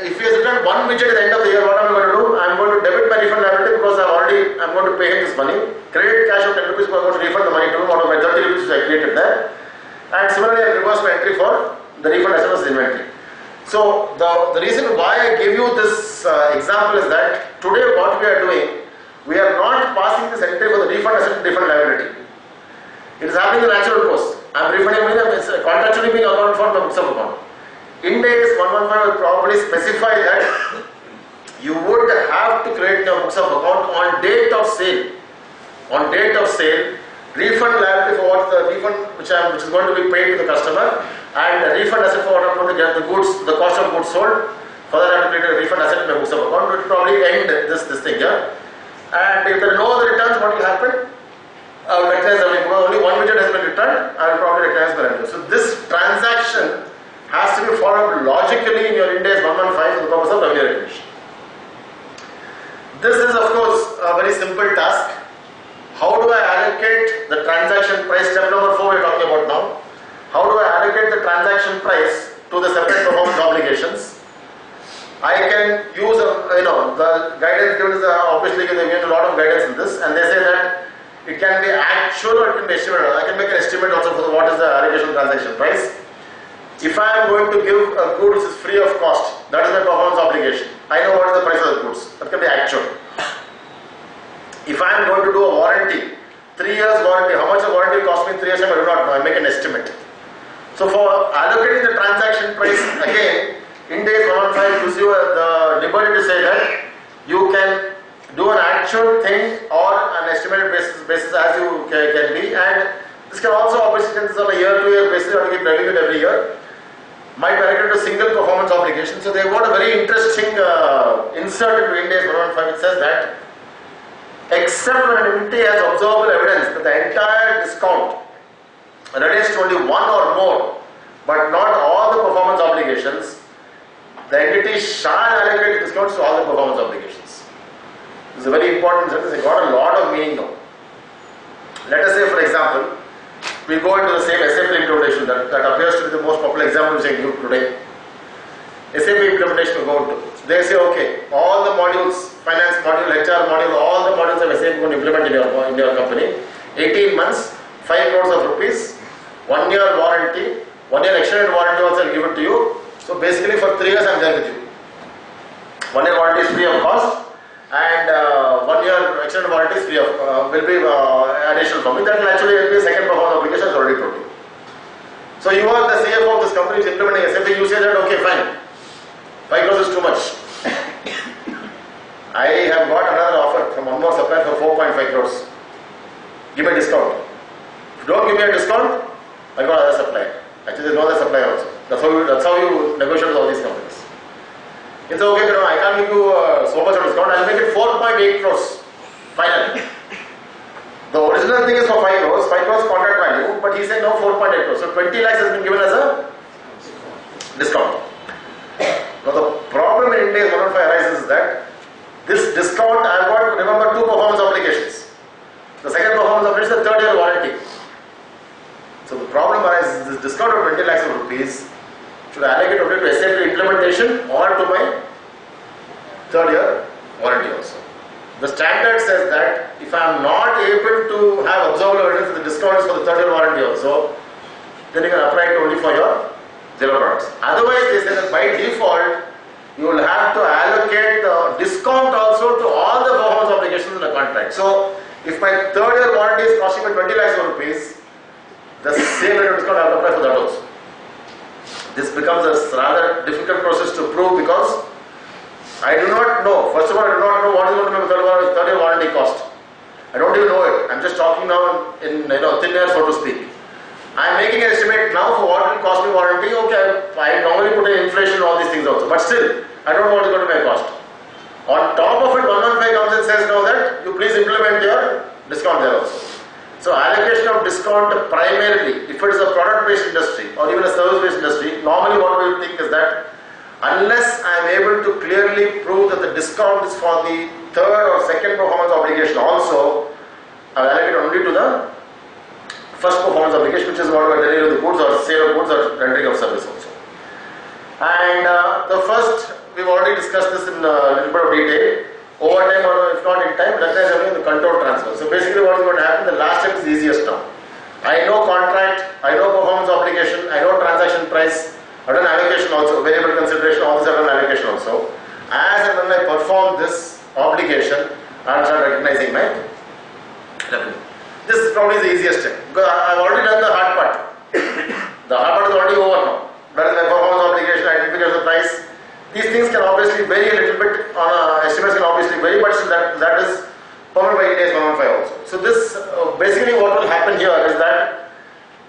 If he has returned one widget at the end of the year, what am I going to do? I am going to debit my refund liability because I am going to pay him this money. Credit cash of 10 rupees because I am going to refund the money to him out of my 30 rupees which I created there. And similarly, I reverse my entry for the refund as well as the inventory. So the reason why I give you this example is that today what we are doing, we are not passing this entry for the refund asset and refund liability. It is happening in the natural course. I am refunding money, it is contractually being accounted for by books of account. Ind As 115 will probably specify that you would have to create your books of account on date of sale. On date of sale, refund liability for what the refund which is going to be paid to the customer, and the refund asset for what I'm going to get the goods, the cost of goods sold. Further, I have to create a refund asset in my books of account, which will probably end this thing here. And if there are no other returns, what will happen? I will recognize only one widget has been returned. I will probably recognize the revenue. So this transaction has to be followed logically in your Ind As 115 for the purpose of revenue recognition. This is of course a very simple task. How do I allocate the transaction price? Step number 4 we are talking about now. How do I allocate the transaction price to the separate performance obligations? I can use the guidance given is obviously they give a lot of guidance in this, and they say that it can be actual or it can be estimated. I can make an estimate also for what is the allocation transaction price. If I am going to give a good which is free of cost, that is my performance obligation. I know what is the price of the goods. That can be actual. If I am going to do a warranty, 3 years warranty, how much the warranty cost me in 3 years time, I do not know. I make an estimate. So for allocating the transaction price, again, Ind As 115 gives you the liberty to say that you can do an actual thing or an estimated basis as you can be, and this can also obviously consist on a year-to-year basis. You have to keep reviewing it every year. Might be related to single performance obligation. So they have got a very interesting insert into Ind As 115. It says that except when an entity has observable evidence that the entire discount relates to only one or more, but not all the performance obligations, the entity shall allocate discounts to all the performance obligations. This is a very important sentence. It got a lot of meaning now. Let us say, for example, we go into the same SAP implementation that appears to be the most popular example which I give today. SAP implementation we go into. They say, okay, all the modules, finance module, HR module, all the modules of SAP going to implement in your company. 18 months, 5 crores of rupees, 1 year warranty, 1 year extended warranty also I'll give it to you. So basically for 3 years I am there with you. 1 year warranty is free of cost, and 1 year extended warranty is free of will be additional for me. That will actually be a second performance obligation, as already told you. So you are the CFO of this company which is implementing SAP. You say that okay, fine, 5 crores is too much. I have got another offer from one more supplier for 4.5 crores. Give me a discount. If you don't give me a discount, I got another supplier. Actually, there is no other supplier also. That's how you negotiate with all these companies. It's okay, I can't give you so much of discount. I'll make it 4.8 crores. Final. The original thing is for 5 crores. 5 crores contract value, but he said no, 4.8 crores. So 20 lakhs has been given as a discount. Now the problem in Ind As 115 arises is that this discount I have got, remember, 2 performance obligations. The second performance obligation is the 3rd year warranty. So the problem arises, this discount of 20 lakhs of rupees should I allocate only to SAP implementation or to my 3rd year warranty also. The standard says that if I am not able to have observable evidence that the discount is for the 3rd year warranty also, then you can apply it only for your 0 products. Otherwise, they say that by default, you will have to allocate the discount also to all the performance obligations in the contract. So, if my 3rd year warranty is costing me 20 lakhs of rupees, the same rate of discount I have to apply for that also. This becomes a rather difficult process to prove because I do not know. First of all, I do not know what is going to be the 3rd year warranty cost. I don't even know it. I'm just talking now in thin air, so to speak. I'm making an estimate now for what will cost me warranty. Okay, I normally put in inflation and all these things also, but still, I don't know what is going to be my cost. On top of it, 115 comes and says now that you please implement your discount there also. So allocation of discount primarily, if it is a product-based industry or even a service-based industry, normally what we think is that unless I am able to clearly prove that the discount is for the 3rd or 2nd performance obligation also, I will allocate only to the 1st performance obligation, which is what we are delivery of the goods or sale of goods or rendering of service also. And the first, we've already discussed this in a little bit of detail. Over time or if not in time, recognize only the control transfer. So basically what is going to happen, the last step is the easiest now. I know contract, I know performance obligation, I know transaction price, I have done allocation also, variable consideration, all this I have done allocation also. As and when I perform this obligation, I will start recognizing my revenue. This is probably the easiest step because I have already done the hard part. The hard part is already over now. That is my performance obligation, identification of the price. These things can obviously vary a little bit, estimates can obviously vary, but still that is permitted by Ind As 115 also. So this, basically what will happen here is that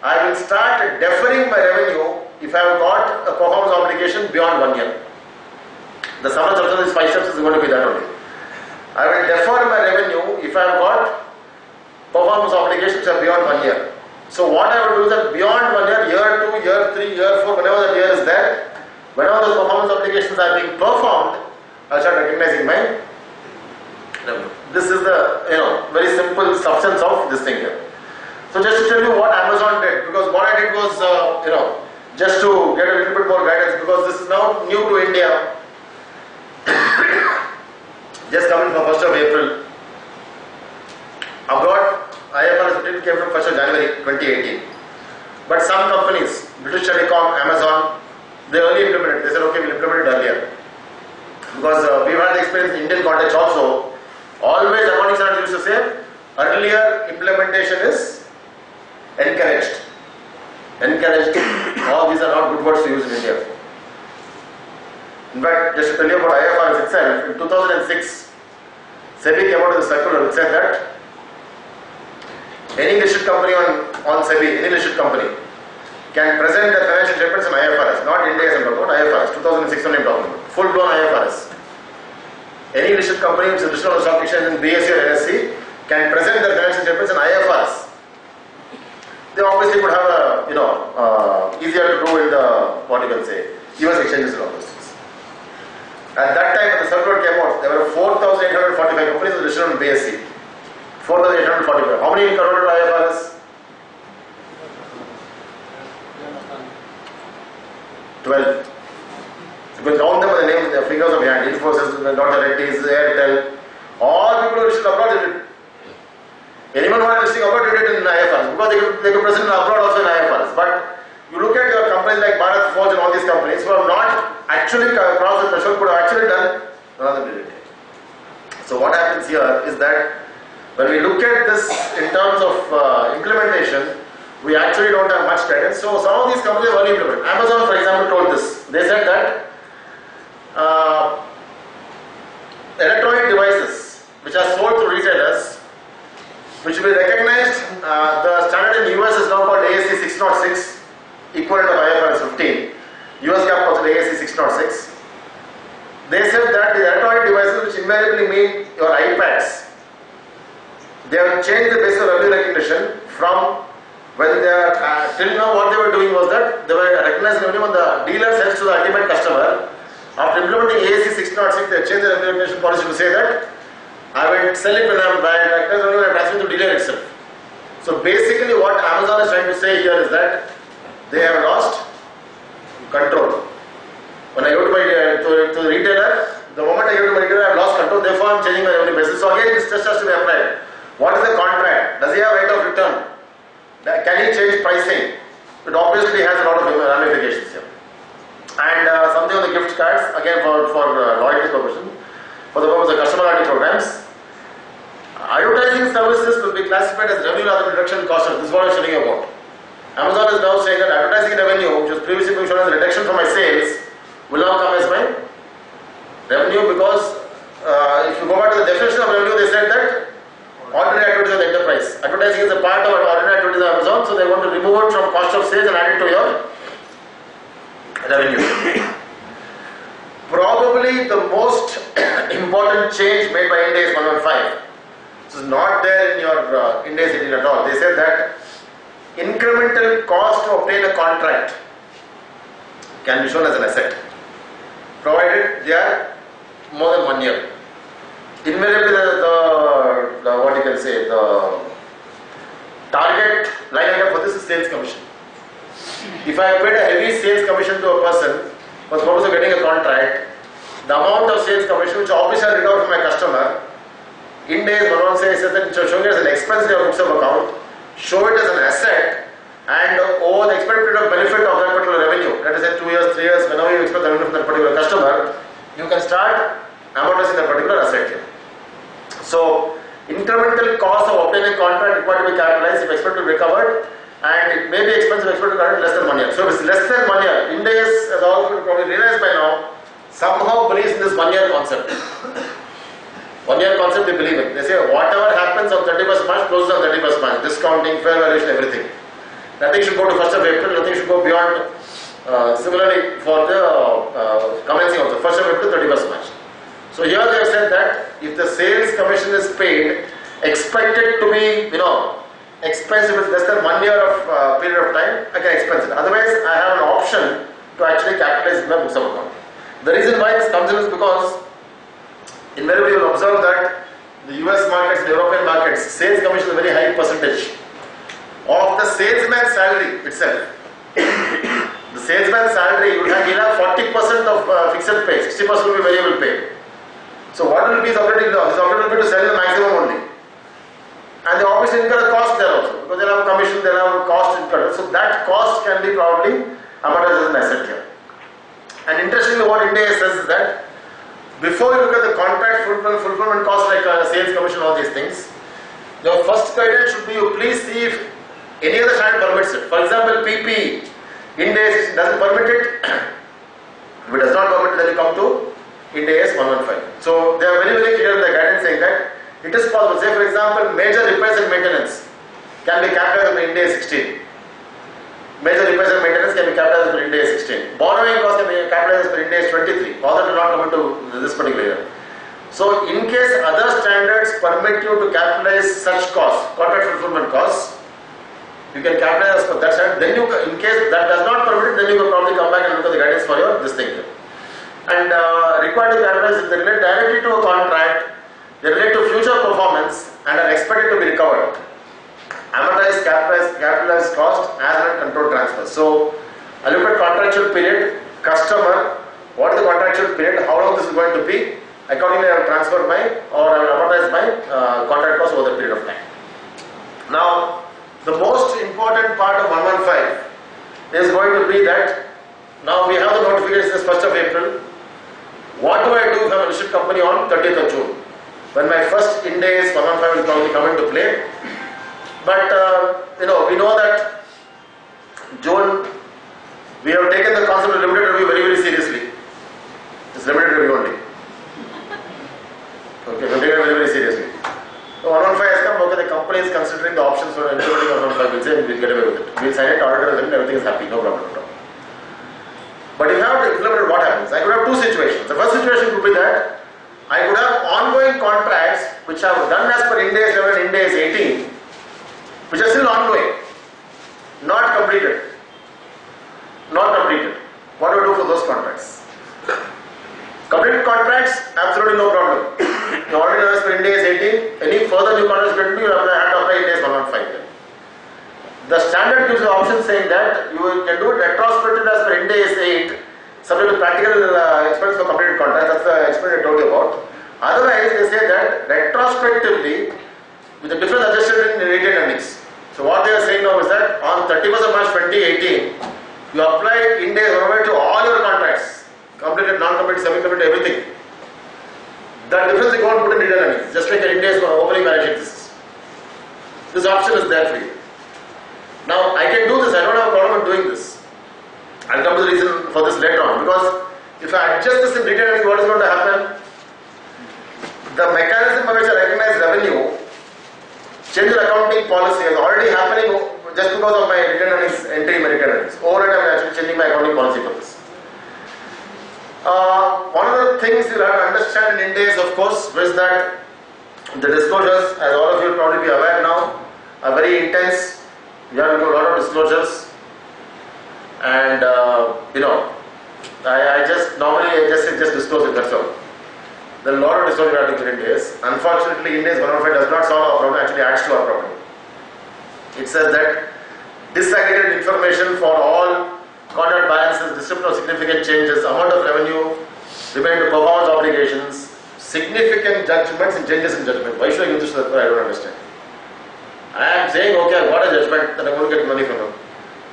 I will start deferring my revenue if I have got a performance obligation beyond 1 year. The sum of these 5 steps is going to be that only. I will defer my revenue if I have got performance obligations which are beyond 1 year. So what I will do is that beyond 1 year, year 2, year 3, year 4, whenever that year is there, whenever those performance obligations are being performed, I will start recognizing my revenue. This is the very simple substance of this thing here. So just to tell you what Amazon did, because what I did was just to get a little bit more guidance, because this is now new to India, just coming from 1st of April. Abroad, IFRS 15 came from 1st of January 2018. But some companies, British Telecom, Amazon, they early implemented. They said, okay, we'll implement it earlier. Because we've had experience in Indian context also. Always accounting standards used to say, earlier implementation is encouraged. Encouraged. All these are not good words to use in India. In fact, just to tell you about IFRS itself, in 2006, SEBI came out with a circular which said that any listed company on SEBI, any listed company, can present their financial statements in IFRS, not Ind As, I'm talking about IFRS, 2006 only I'm talking about, full-blown IFRS. Any listed company which is listed on the stock exchange in BSE or NSE can present their financial statements in IFRS. They obviously would have a, easier to do in the, what you can say, US exchanges and all those things. At that time, when the circular came out, there were 4,845 companies listed on BSE. 4,845. How many converted to IFRS? 12. You can count them by the name, the fingers of your hand. Infosys, Dr. Reddy's, Airtel. All people who listed abroad did it. Anyone who was listing abroad did it in IFRS because they could present abroad also in IFRS. But you look at your companies like Bharat Forge and all these companies who have not actually crossed the threshold, could have actually done none of them did it. So what happens here is that when we look at this in terms of implementation, we actually don't have much guidance. So some of these companies have already implemented. Amazon, for example, told this. They said that electronic devices which are sold to retailers, which will be recognized, the standard in US is now called ASC 606, equivalent of IFRS 15. US GAAP calls it ASC 606. They said that the electronic devices, which invariably mean your iPads, they have changed the basis of revenue recognition from when they are, till now what they were doing was that they were recognizing revenue when the dealer sells to the ultimate customer. After implementing ASC 606, they changed the revenue recognition policy to say that I will sell it when I am buying, recognize revenue and transfer to the dealer itself. So basically what Amazon is trying to say here is that they have lost control. When I go to the retailer, the moment I go to my retailer, I have lost control, therefore I am changing my revenue basis. So again, this just has to be applied. What is the contract? Does he have right of return? Can he change pricing? It obviously has a lot of ramifications here. And something on the gift cards, again for loyalty purposes, for the purpose of customer loyalty programs. Advertising services will be classified as revenue rather than reduction in cost. This is what I was telling you about. Amazon is now saying that advertising revenue, which was previously being shown as a reduction from my sales, will now come as my revenue, because if you go back to the definition of revenue, they said that ordinary activities of the enterprise. Advertising is a part of ordinary activities of Amazon, so they want to remove it from cost of sales and add it to your revenue. Probably the most important change made by Ind As 115. This is not there in your Ind As 18 at all. They said that incremental cost to obtain a contract can be shown as an asset, provided they are more than 1 year. Invariably, the what you can say, the target line item for this is sales commission. If I paid a heavy sales commission to a person for the purpose of getting a contract, the amount of sales commission which obviously I read out from my customer, Ind As 116 says that showing it as an expense in your books of account, show it as an asset, and over the expected period of benefit of that particular revenue, that is at 2 years, 3 years, whenever you expect the revenue from that particular customer, you can start amortizing that particular asset here. So, incremental cost of obtaining contract required to be capitalized if expected to be recovered, and it may be expensive expected to be less than 1 year. So, if it's less than 1 year, Ind As, as all of you probably realize by now, somehow believes in this 1 year concept. 1 year concept they believe in. They say whatever happens on 31st March closes on 31st March, discounting, fair valuation, everything. Nothing should go to 1st of April, nothing should go beyond. Similarly, for the commencing also, 1st of April, 31st March. So here they have said that if the sales commission is paid, expected to be, expensive with less than 1 year of period of time, I can expense it. Otherwise, I have an option to actually capitalize my books of account. The reason why this comes in is because invariably you will observe that the US markets, the European markets, sales commission is a very high percentage of the salesman's salary itself. The salesman's salary, you will have 40% of fixed pay, 60% will be variable pay. So what will be his operating loss? His operating will be to sell the maximum only. And they obviously incur a cost there also, because they will have a commission, they will have a cost incurred. So that cost can be probably amortized as an asset here. And interestingly, what Ind As says is that before you look at the contract fulfillment cost like sales commission, all these things, your first guidance should be you please see if any other standard permits it. For example, PP, Ind As doesn't permit it. If it does not permit it, then you come to Ind As 115. So they are very, very clear in the guidance saying that it is possible. Say for example, major repairs and maintenance can be capitalized under Ind As 16. Major repairs and maintenance can be capitalized under Ind As 16. Borrowing costs can be capitalized under Ind As 23. All that will not come into this particular year. So in case other standards permit you to capitalize such costs, contract fulfillment costs, you can capitalize for that standard. Then you, in case that does not permit it, then you can probably come back and look at the guidance for your this thing here. And required to capitalize if they relate directly to a contract, they relate to future performance and are expected to be recovered. Amortized, capitalized cost as well as control transfer. So I look at contractual period, customer, what is the contractual period, how long this is going to be, accordingly I will transfer my or I will amortize my contract cost over the period of time. Now the most important part of 115 is going going to be that now we have the notification since 1st of April. What do I do if I'm a listed company on 30th of June? When my first Ind As 115 will probably come into play. But we know that June, we have taken the concept of limited review very, very seriously. It's limited review only. Okay, we have taken it very, very seriously. So 115 has come, okay, the company is considering the options for implementing 115, we'll say we'll get away with it. We'll sign it, auditor, and everything is happy, no problem at all. But if you have to implement it, what happens? I could have two situations. The first situation could be that I could have ongoing contracts which are done as per Ind As 11, Ind As 18, which are still ongoing, not completed. Not completed. What do I do for those contracts? Completed contracts, absolutely no problem. You already know as per Ind As 18, any further new contracts get to you have to apply Ind As 115. The standard gives the option saying that you can do it retrospective as per Ind As 8, subject to practical expense for completed contracts. That's the expense I told you about. Otherwise, they say that retrospectively, with the difference adjusted in retained earnings. So what they are saying now is that on 31st of March 2018, you apply Ind As 115 to all your contracts, completed, non-completed, semi-completed, everything. That difference you go and put in retained earnings, just like an Ind As opening balance sheet. This option is there for you. Now, I can do this, I don't have a problem in doing this. I'll come to the reason for this later on, because if I adjust this in retained earnings, what is going to happen? The mechanism by which I recognize revenue, change in accounting policy is already happening just because of my retained earnings, entry in my retained earnings. Overall, I'm actually changing my accounting policy for this. One of the things you'll have to understand in Ind As, of course, is that the disclosures, as all of you will probably be aware now, are very intense. We have to do a lot of disclosures, and I just disclose it, that's all. There are a lot of disclosure articles in Ind As. Unfortunately, Ind As 115 does not solve our problem, actually adds to our problem. It says that disaggregated information for all contract balances, description of significant changes, amount of revenue, remaining to performance obligations, significant judgments and changes in judgment. Why should I use this? I don't understand. I am saying, okay, I got a judgment that I'm going to get money from them.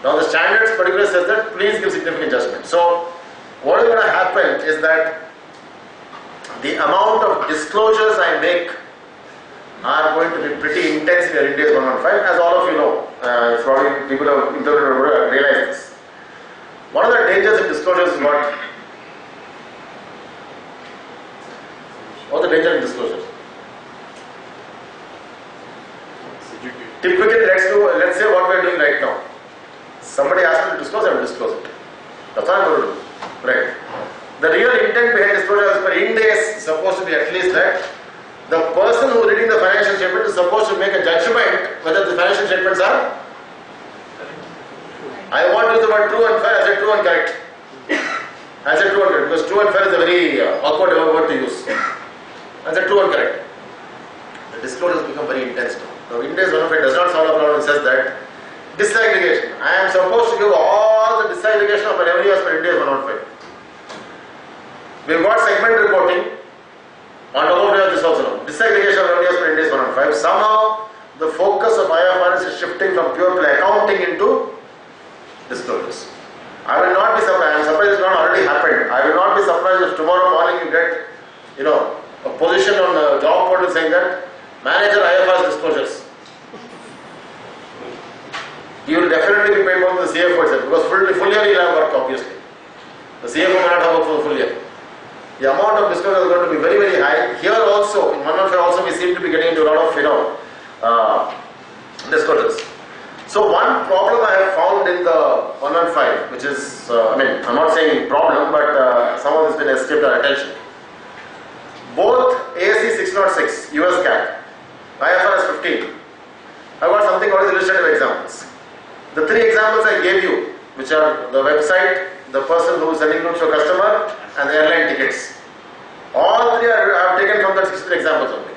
Now the standards particularly says that please give significant judgment. So what is going to happen is that the amount of disclosures I make are going to be pretty intense in your Ind As 115, as all of you know. Probably people have realized this. One of the dangers in disclosures is what? What's the danger in disclosures? Typically, let's say what we are doing right now. Somebody asks me to disclose, I will disclose it. That's what I'm going to do. Right. The real intent behind disclosure as per Ind As is supposed to be at least that the person who is reading the financial statement is supposed to make a judgment whether the financial statements are. I want to use the word true and fair. I said true and correct. I said true and correct because true and fair is a very awkward word to use. I said true and correct. The disclosures become very intense now. Now, Ind As 115 does not solve a problem. It says that disaggregation. I am supposed to give all the disaggregation of my revenue as per Ind As 115. We have got segment reporting. On top of this also now. Disaggregation of revenue as per Ind As 115. Somehow, the focus of IFRS is shifting from pure play accounting into disclosures. I will not be surprised. I am surprised it's not already happened. I will not be surprised if tomorrow morning you get, a position on the job portal saying that manager IFRS disclosures. You will definitely be paid more than the CFO itself because full year you will have work obviously. The CFO may not have work for the full year. The amount of disclosure is going to be very, very high. Here also, in 115 also we seem to be getting into a lot of, disclosures. So one problem I have found in the 115, which is, I'm not saying problem, but some of this has been escaped our attention. Both ASC 606, US GAAP, IFRS 15, I've got something called illustrative examples. The three examples I gave you, which are the website, the person who is sending notes to a customer, and the airline tickets. All three I have taken from the 63 examples only.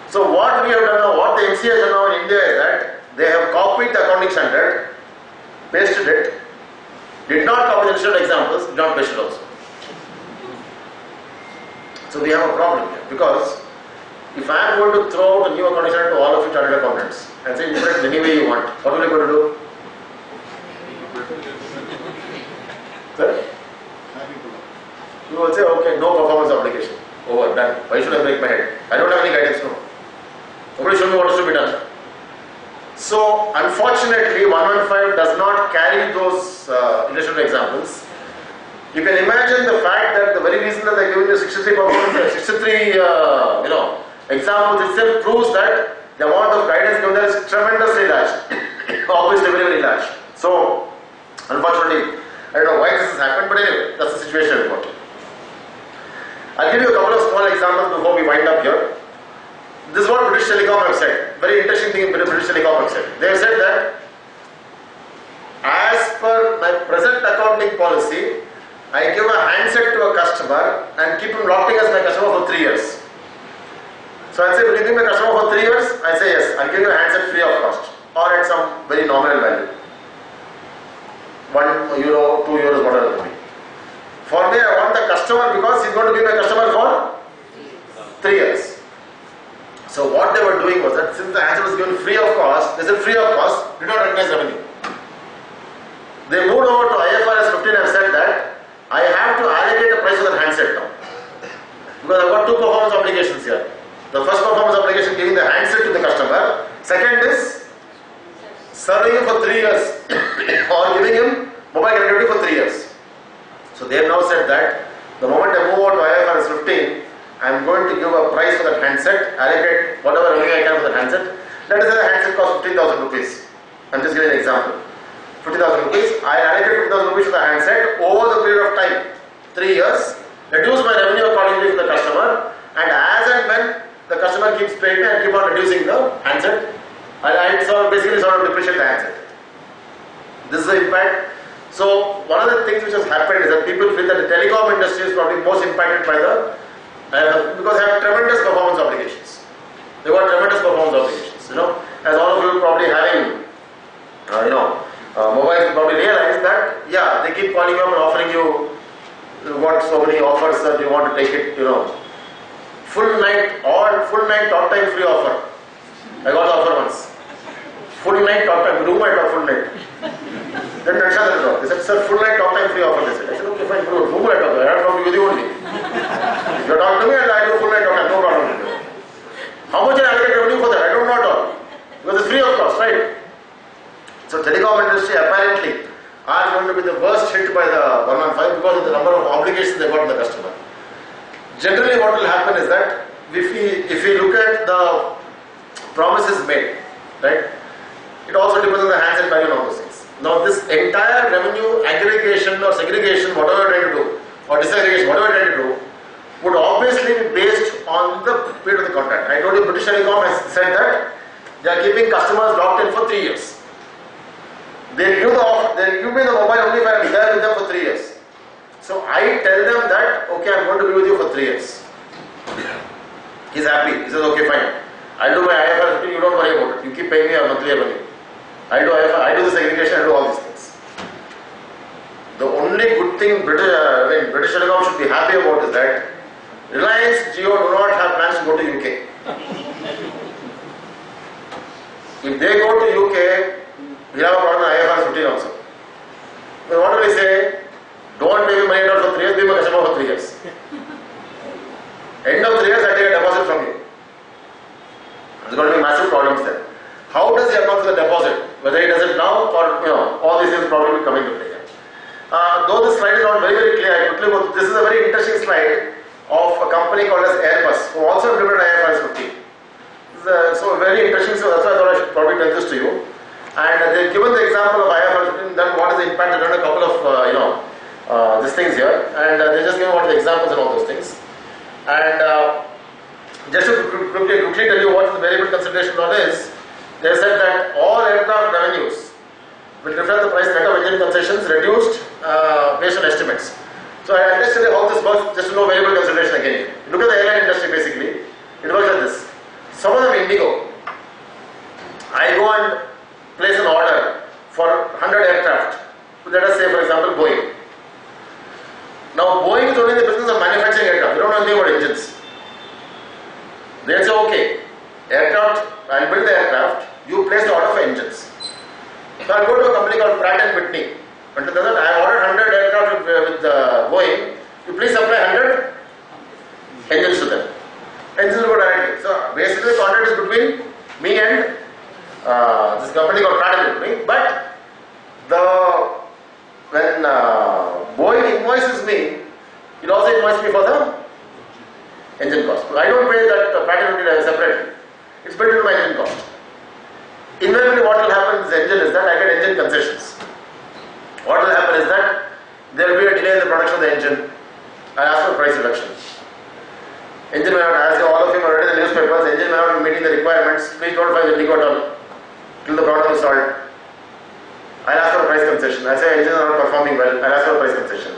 So what we have done now, what the MCA has done now in India is that they have copied the accounting standard, pasted it, did not copy the illustrative examples, did not paste it also. So we have a problem here because if I am going to throw the new accounting standard to all of you chartered accountants and say you put it any way you want, what will you going to do? You will say, okay, no performance obligation. Over, done. Why should I break my head? I don't have any guidance, no. Nobody showed me what is to be done. So, unfortunately, 115 does not carry those illustrative examples. You can imagine the fact that the very reason that they are giving you 63 performance, 63 examples itself proves that the amount of guidance given there is tremendously large. Obviously, very, very large. So, unfortunately, I don't know why this has happened, but anyway, that's the situation we've got. I'll give you a couple of small examples before we wind up here. This is what British Telecom have said. Very interesting thing in British Telecom have said. They have said that as per my present accounting policy, I give a handset to a customer and keep him locked in as my customer for 3 years. So I say, will you give me a customer for 3 years? I say yes, I'll give you a handset free of cost or at some very nominal value. €1, €2, whatever it may be. For me, I want the customer because he's going to be my customer for 3 years. So what they were doing was that since the handset was given free of cost, they said free of cost, did not recognize revenue. They moved over to IFRS 15 and said that I have to allocate a price for that handset now. Because I've got two performance obligations here. The first performance obligation giving the handset to the customer. Second is serving him for 3 years or giving him mobile connectivity for 3 years. So they have now said that the moment I move over to IFRS 15, I am going to give a price for that handset, allocate whatever revenue I can for that handset. Let us say the handset costs 15,000 rupees. I am just giving an example. 50,000 rupees. I allocate 50,000 rupees to the handset over the period of time, 3 years, reduce my revenue accordingly to the customer, and as and when the customer keeps paying me, I keep on reducing the handset. I basically sort of depreciate the handset. This is the impact. So one of the things which has happened is that people feel that the telecom industry is probably most impacted by the because they have tremendous performance obligations. They got tremendous performance obligations. As all of you probably having, mobiles probably realize that they keep calling you up and offering you got so many offers that you want to take it. Full night talk time free offer. I got the offer once. Full night talk time. Do my talk full night. Then they said, sir, full night talk time free offer. They said, I said, okay, fine, do full night talk time. I have to talk to you only. If you talk to me and I do full night talk time, no problem. How much I allocate revenue for that? I don't know at all. Because it's free of cost, right? So telecom industry apparently are going to be the worst hit by the 115 because of the number of obligations they got to the customer. Generally what will happen is that if we look at the promises made, right, it also depends on the handset value and all those things. Now this entire revenue aggregation or segregation, whatever you're trying to do, or disaggregation, whatever you're trying to do, would obviously be based on the period of the contract. I told you British Telecom has said that they are keeping customers locked in for 3 years. They give me the mobile only if I am there with them for 3 years. So I tell them that, okay, I am going to be with you for 3 years. He's happy. He says, okay, fine. I'll do my IFRS 15, you don't worry about it. You keep paying me a monthly revenue. I do the segregation, I do all these things. The only good thing British Telecom should be happy about is that Reliance Jio do not have plans to go to UK. If they go to UK, we have a problem with IFRS 15 also. But what do we say? Don't pay me money at all for 3 years, be my customer for 3 years. End of 3 years, I take a deposit from you. There's going to be massive problems there. How does he account for the deposit? Whether he does it now or all these things probably will come into play. Though this slide is not very, very clear, I quickly go. This is a very interesting slide of a company called as Airbus, who also implemented IFRS 15. So very interesting. So that's why I thought I should probably tell this to you. And they've given the example of IFRS 15. Then what is the impact? They've done a couple of these things here, and they just give what the examples and all those things. And just to quickly tell you what the variable consideration law is, they said that all aircraft revenues will reflect the price net of engine concessions reduced based on estimates. So I understand how this works just to know variable consideration again. Look at the airline industry basically. It works like this. Some of them Indigo. I go and place an order for 100 aircraft. Let us say for example Boeing. Now Boeing is only in the business of manufacturing aircraft. They don't know anything about engines. They say okay, aircraft, I'll build the aircraft, you place the order for engines. So I'll go to a company called Pratt & Whitney. Until that, I ordered 100 aircraft with Boeing. you please supply 100 engines to them. Engines will go directly. So basically the contract is between me and this company called Pratt & Whitney. But when Boeing invoices me, it also invoices me for the engine cost. So I don't pay that Pratt & Whitney separately. It's built into my engine cost. Invariably what will happen in this engine is that I get engine concessions. What will happen is that there will be a delay in the production of the engine. I ask for price reduction. Engine may not, as all of you have read in the newspapers, engine may not be meeting the requirements. Please don't file the Indigo at all till the product is solved. I ask for a price concession. I say engines are not performing well. I ask for a price concession.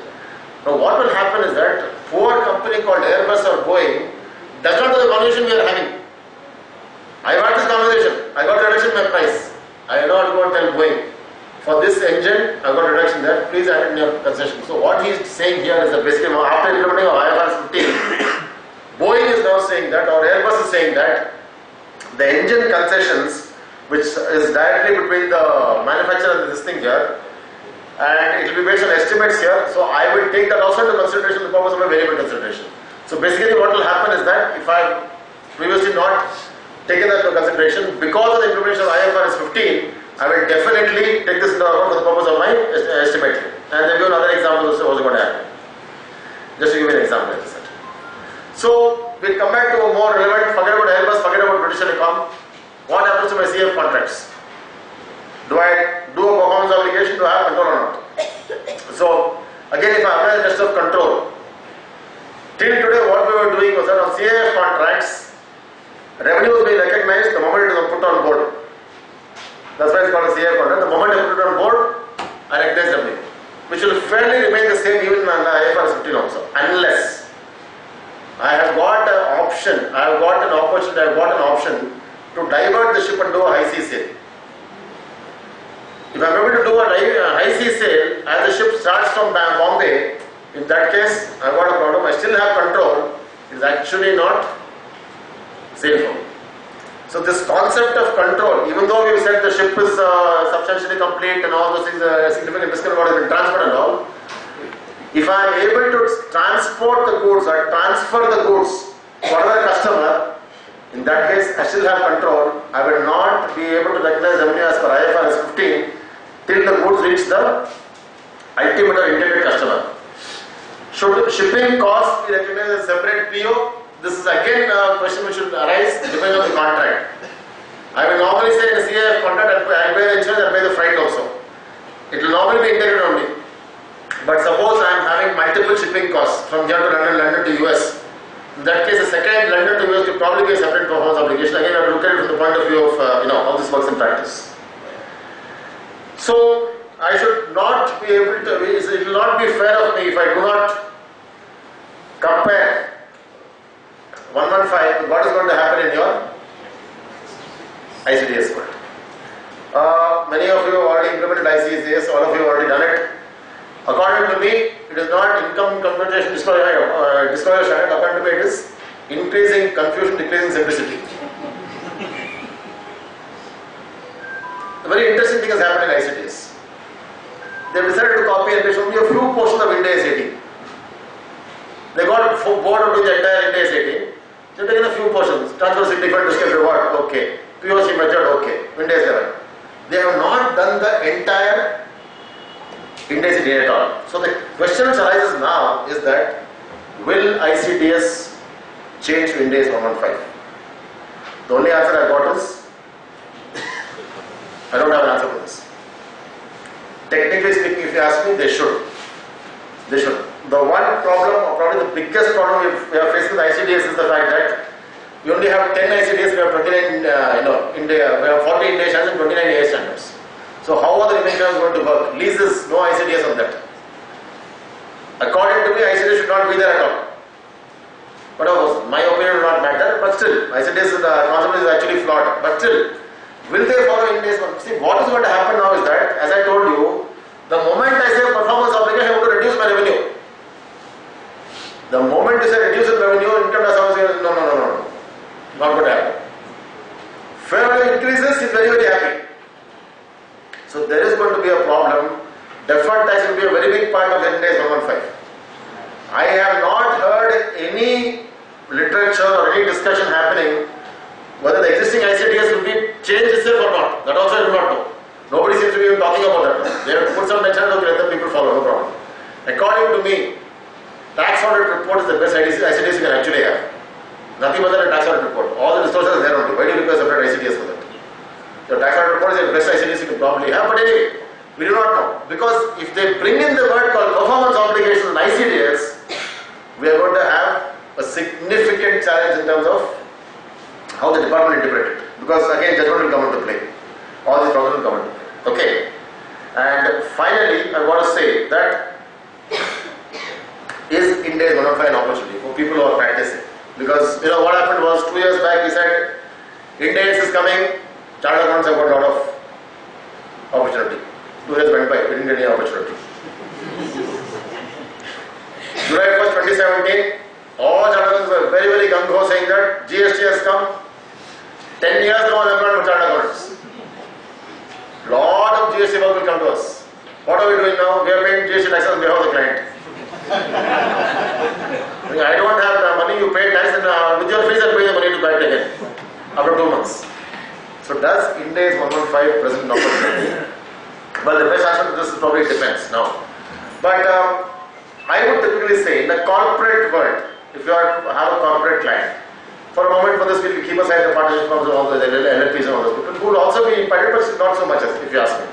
Now what will happen is that poor company called Airbus or Boeing does not know the conversation we are having. I got this conversation. I got a reduction in my price. I know how to go and tell Boeing. For this engine, I got a reduction there. Please add in your concession. So what he is saying here is that basically after implementing of IFRS 15, Boeing is now saying that, or Airbus is saying that the engine concessions, which is directly between the manufacturer and this thing here, and it will be based on estimates here. So I will take that also into consideration for the purpose of a variable consideration. So basically what will happen is that if I have previously not taken that into consideration, because of the implementation of IFRS 15, I will definitely take this into account for the purpose of my estimate. And then give another example of what's going to happen. Just to give you an example, like I said. So we'll come back to a more relevant, forget about Airbus, forget about British Telecom. What happens to my CF contracts? Do I do a performance obligation? Do I have control or not? So again, if I apply the test of control, till today what we were doing was that on CAF contracts, revenue was being recognized the moment it was put on board. That's why it's called a CAF contract. The moment I put it on board, I recognize revenue, which will fairly remain the same even in IFRS 15 also, unless I have got an option, I have got an opportunity, I have got an option to divert the ship and do a high sea sale. If I am able to do a high sea sale as the ship starts from Bombay, in that case I have got a problem. I still have control. It is actually not sale for me. So this concept of control, even though we said the ship is substantially complete and all those things, significant risk about it, transfer and all, if I am able to transport the goods or transfer the goods to another customer, in that case I still have control. I will not be able to recognize revenue as per IFRS 15 till the goods reach the ultimate or intended customer. Should shipping costs be recognized as separate PO? This is again a question which should arise depending on the contract. I will normally say in a CAF contract I pay the insurance, I pay the freight also. It will normally be integrated only. But suppose I am having multiple shipping costs from here to London, London to US. In that case, the second London to US will probably be a separate performance obligation. Again, I have to look at it from the point of view of how this works in practice. So I should not be able to. It will not be fair of me if I do not compare 115 with what is going to happen in your ICDS world. Many of you have already implemented ICDS, all of you have already done it. According to me, it is not income compensation disclosure standard. According to me, it is increasing confusion, decreasing simplicity. A very interesting thing has happened in ICDS. They decided to copy and paste only a few portions of Ind As 18. They got bored of doing the entire Ind As 18. They've taken a few portions. Transfer significant risk and reward, okay. POC method, okay. Ind As 11. They have not done the entire Ind As 18 at all. So the question which arises now is that will ICDS change to Ind As 115? The only answer I got is I don't have an answer for this. Technically speaking, if you ask me, they should. They should. The one problem, or probably the biggest problem we are facing with ICDS is the fact that we only have 10 ICDS, we have 29, India, we have 40 Ind As standards and 29 AS standards. So how are the remaining standards going to work? Leases, no ICDS on that. According to me, ICDS should not be there at all. But of course, my opinion will not matter, but still, ICDS, the concept is actually flawed. But still, will they follow Ind As? See, what is going to happen now is that, as I told you, the moment I say performance obligation, I want to reduce my revenue. The moment you say reduce the revenue, income tax officer says, no, not going to happen. Fair value increases, he is very, very happy. So there is going to be a problem. Deferred tax will be a very big part of the Ind As 115. I have not heard any literature or any discussion happening whether the existing ICDS will be changed itself or not. That also I do not know. Nobody seems to be even talking about that. They have put some mention, okay, let the people follow, no problem. According to me, tax audit report is the best ICDS you can actually have. Nothing more than a tax audit report. All the disclosures are there only. Why do you require separate ICDS for that? Your tax audit report is the best ICDS you can probably have, but anyway, we do not know. Because if they bring in the word called performance obligation in ICDS, we are going to have a significant challenge in terms of how the department interprets it. Because again, judgment will come into play. All these problems will come into play. Okay. And finally, I want to say that is Ind As 115 an opportunity for people who are practicing? Because what happened was 2 years back we said Ind As is coming, chartered accountants have got a lot of opportunity. 2 years went by, we didn't get any opportunity. July 1st, 2017, all chartered accountants were very, very gung-ho saying that GST has come. 10 years no unemployment for chartered accountants. Lot of GST work will come to us. What are we doing now? We are paying GST taxes on behalf of the client. I don't have the money, you pay tax and with your fees I pay the money to buy it again after 2 months. So does Ind As 115 present an opportunity? Well, the best answer to this probably depends now. But I would typically say in the corporate world, if you have a corporate client, for a moment for this we'll keep aside the partnership firms and all the LLPs and all those people who will also be impacted, but not so much as if you ask me.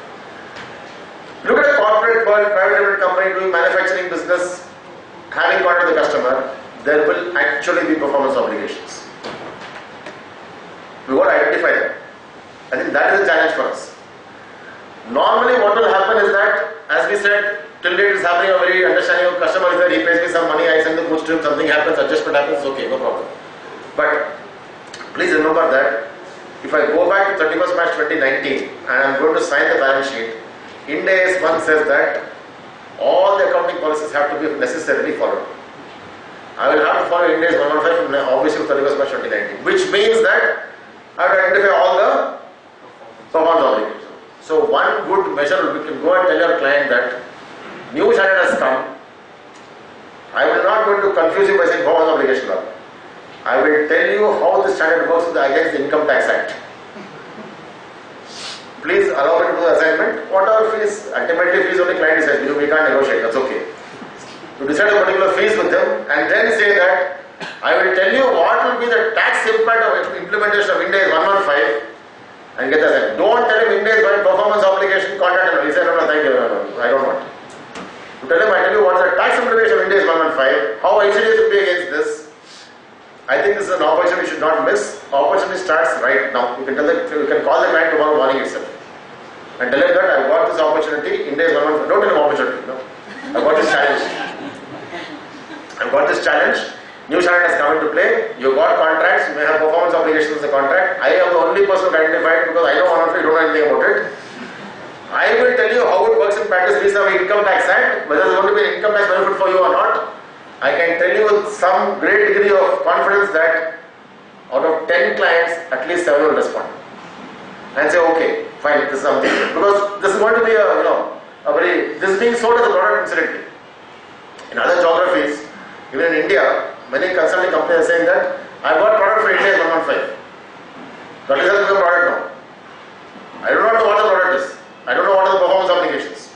Look at a corporate world, private limited company doing manufacturing business, having contact with the customer, there will actually be performance obligations. We got to identify them. I think that is a challenge for us. Normally what will happen is that, as we said, till date is happening a very understanding of customer is there, he pays me some money, I send the goods to him, something happens, adjustment happens, okay, no problem. But please remember that if I go back to 31st March 2019 and I am going to sign the balance sheet, Ind As 1 says that all the accounting policies have to be necessarily followed. I will have to follow Ind As 115 from obviously 31st March 2019, which means that I have to identify all the performance obligations. So one good measure, we can go and tell your client that new standard has come. I will not going to confuse you by saying performance obligation law. I will tell you how the standard works against the Income Tax Act. Please allow me to do the assignment. Whatever fees, ultimately fees only client decides. We can't negotiate, that's okay. You decide a particular fees with them and then say that I will tell you what will be the tax impact of implementation of Ind As 115 and get the assignment. Don't tell him Ind As 1 performance obligation contract and he said, no, thank you, I don't want. You tell him, I tell you what is the tax implication of Ind As 115, how ICDS will be against this. I think this is an opportunity we should not miss. Opportunity starts right now. You can call the client tomorrow morning itself and tell him that I've got this opportunity, Ind As 115. Don't tell him opportunity, no. I've got this challenge. I've got this challenge. New standard has come into play. You've got contracts, you may have performance obligations in the contract. I am the only person who identified because I know honestly you don't know anything about it. I will tell you how it works in practice based on the Income Tax Act, whether there's going to be an income tax benefit for you or not. I can tell you with some great degree of confidence that out of 10 clients, at least 7 will respond and say, okay, fine, this is something. Because this is going to be this is being sold as a product incidentally. In other geographies, even in India, many consulting companies are saying that I've got product for Ind As 115. That is the product now. I do not know what the product is. I don't know what are the performance obligations.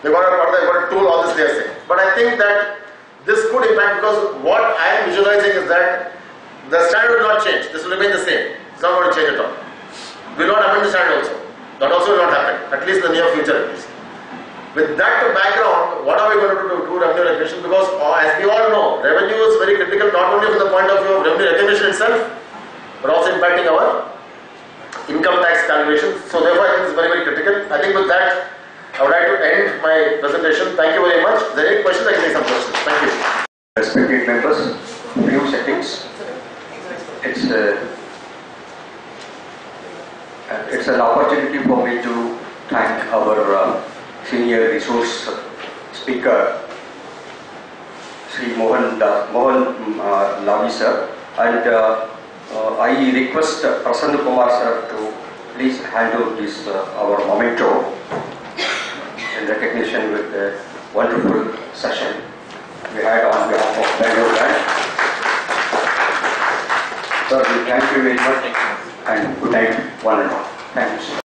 They've got a tool, all this they are saying. But I think that this could impact because what I am visualizing is that the standard will not change. This will remain the same. It's not going to change at all. Will not happen to standard also. That also will not happen, at least in the near future at least. With that background, what are we going to do revenue recognition? Because as we all know, revenue is very critical not only from the point of view of revenue recognition itself, but also impacting our income tax calculation. So therefore I think it's very, very critical. I think with that, I would like to end my presentation. Thank you very much. If there are any questions, I can take some questions. Thank you. Respected members, few seconds. It's an opportunity for me to thank our senior resource speaker, Sri Mohan Lavi sir, and I request Prasanna Kumar sir to please handle this our memento in recognition with the wonderful session we had on behalf of Bangalore branch. Sir, we thank you very much and good night, one and all. Thank you, sir.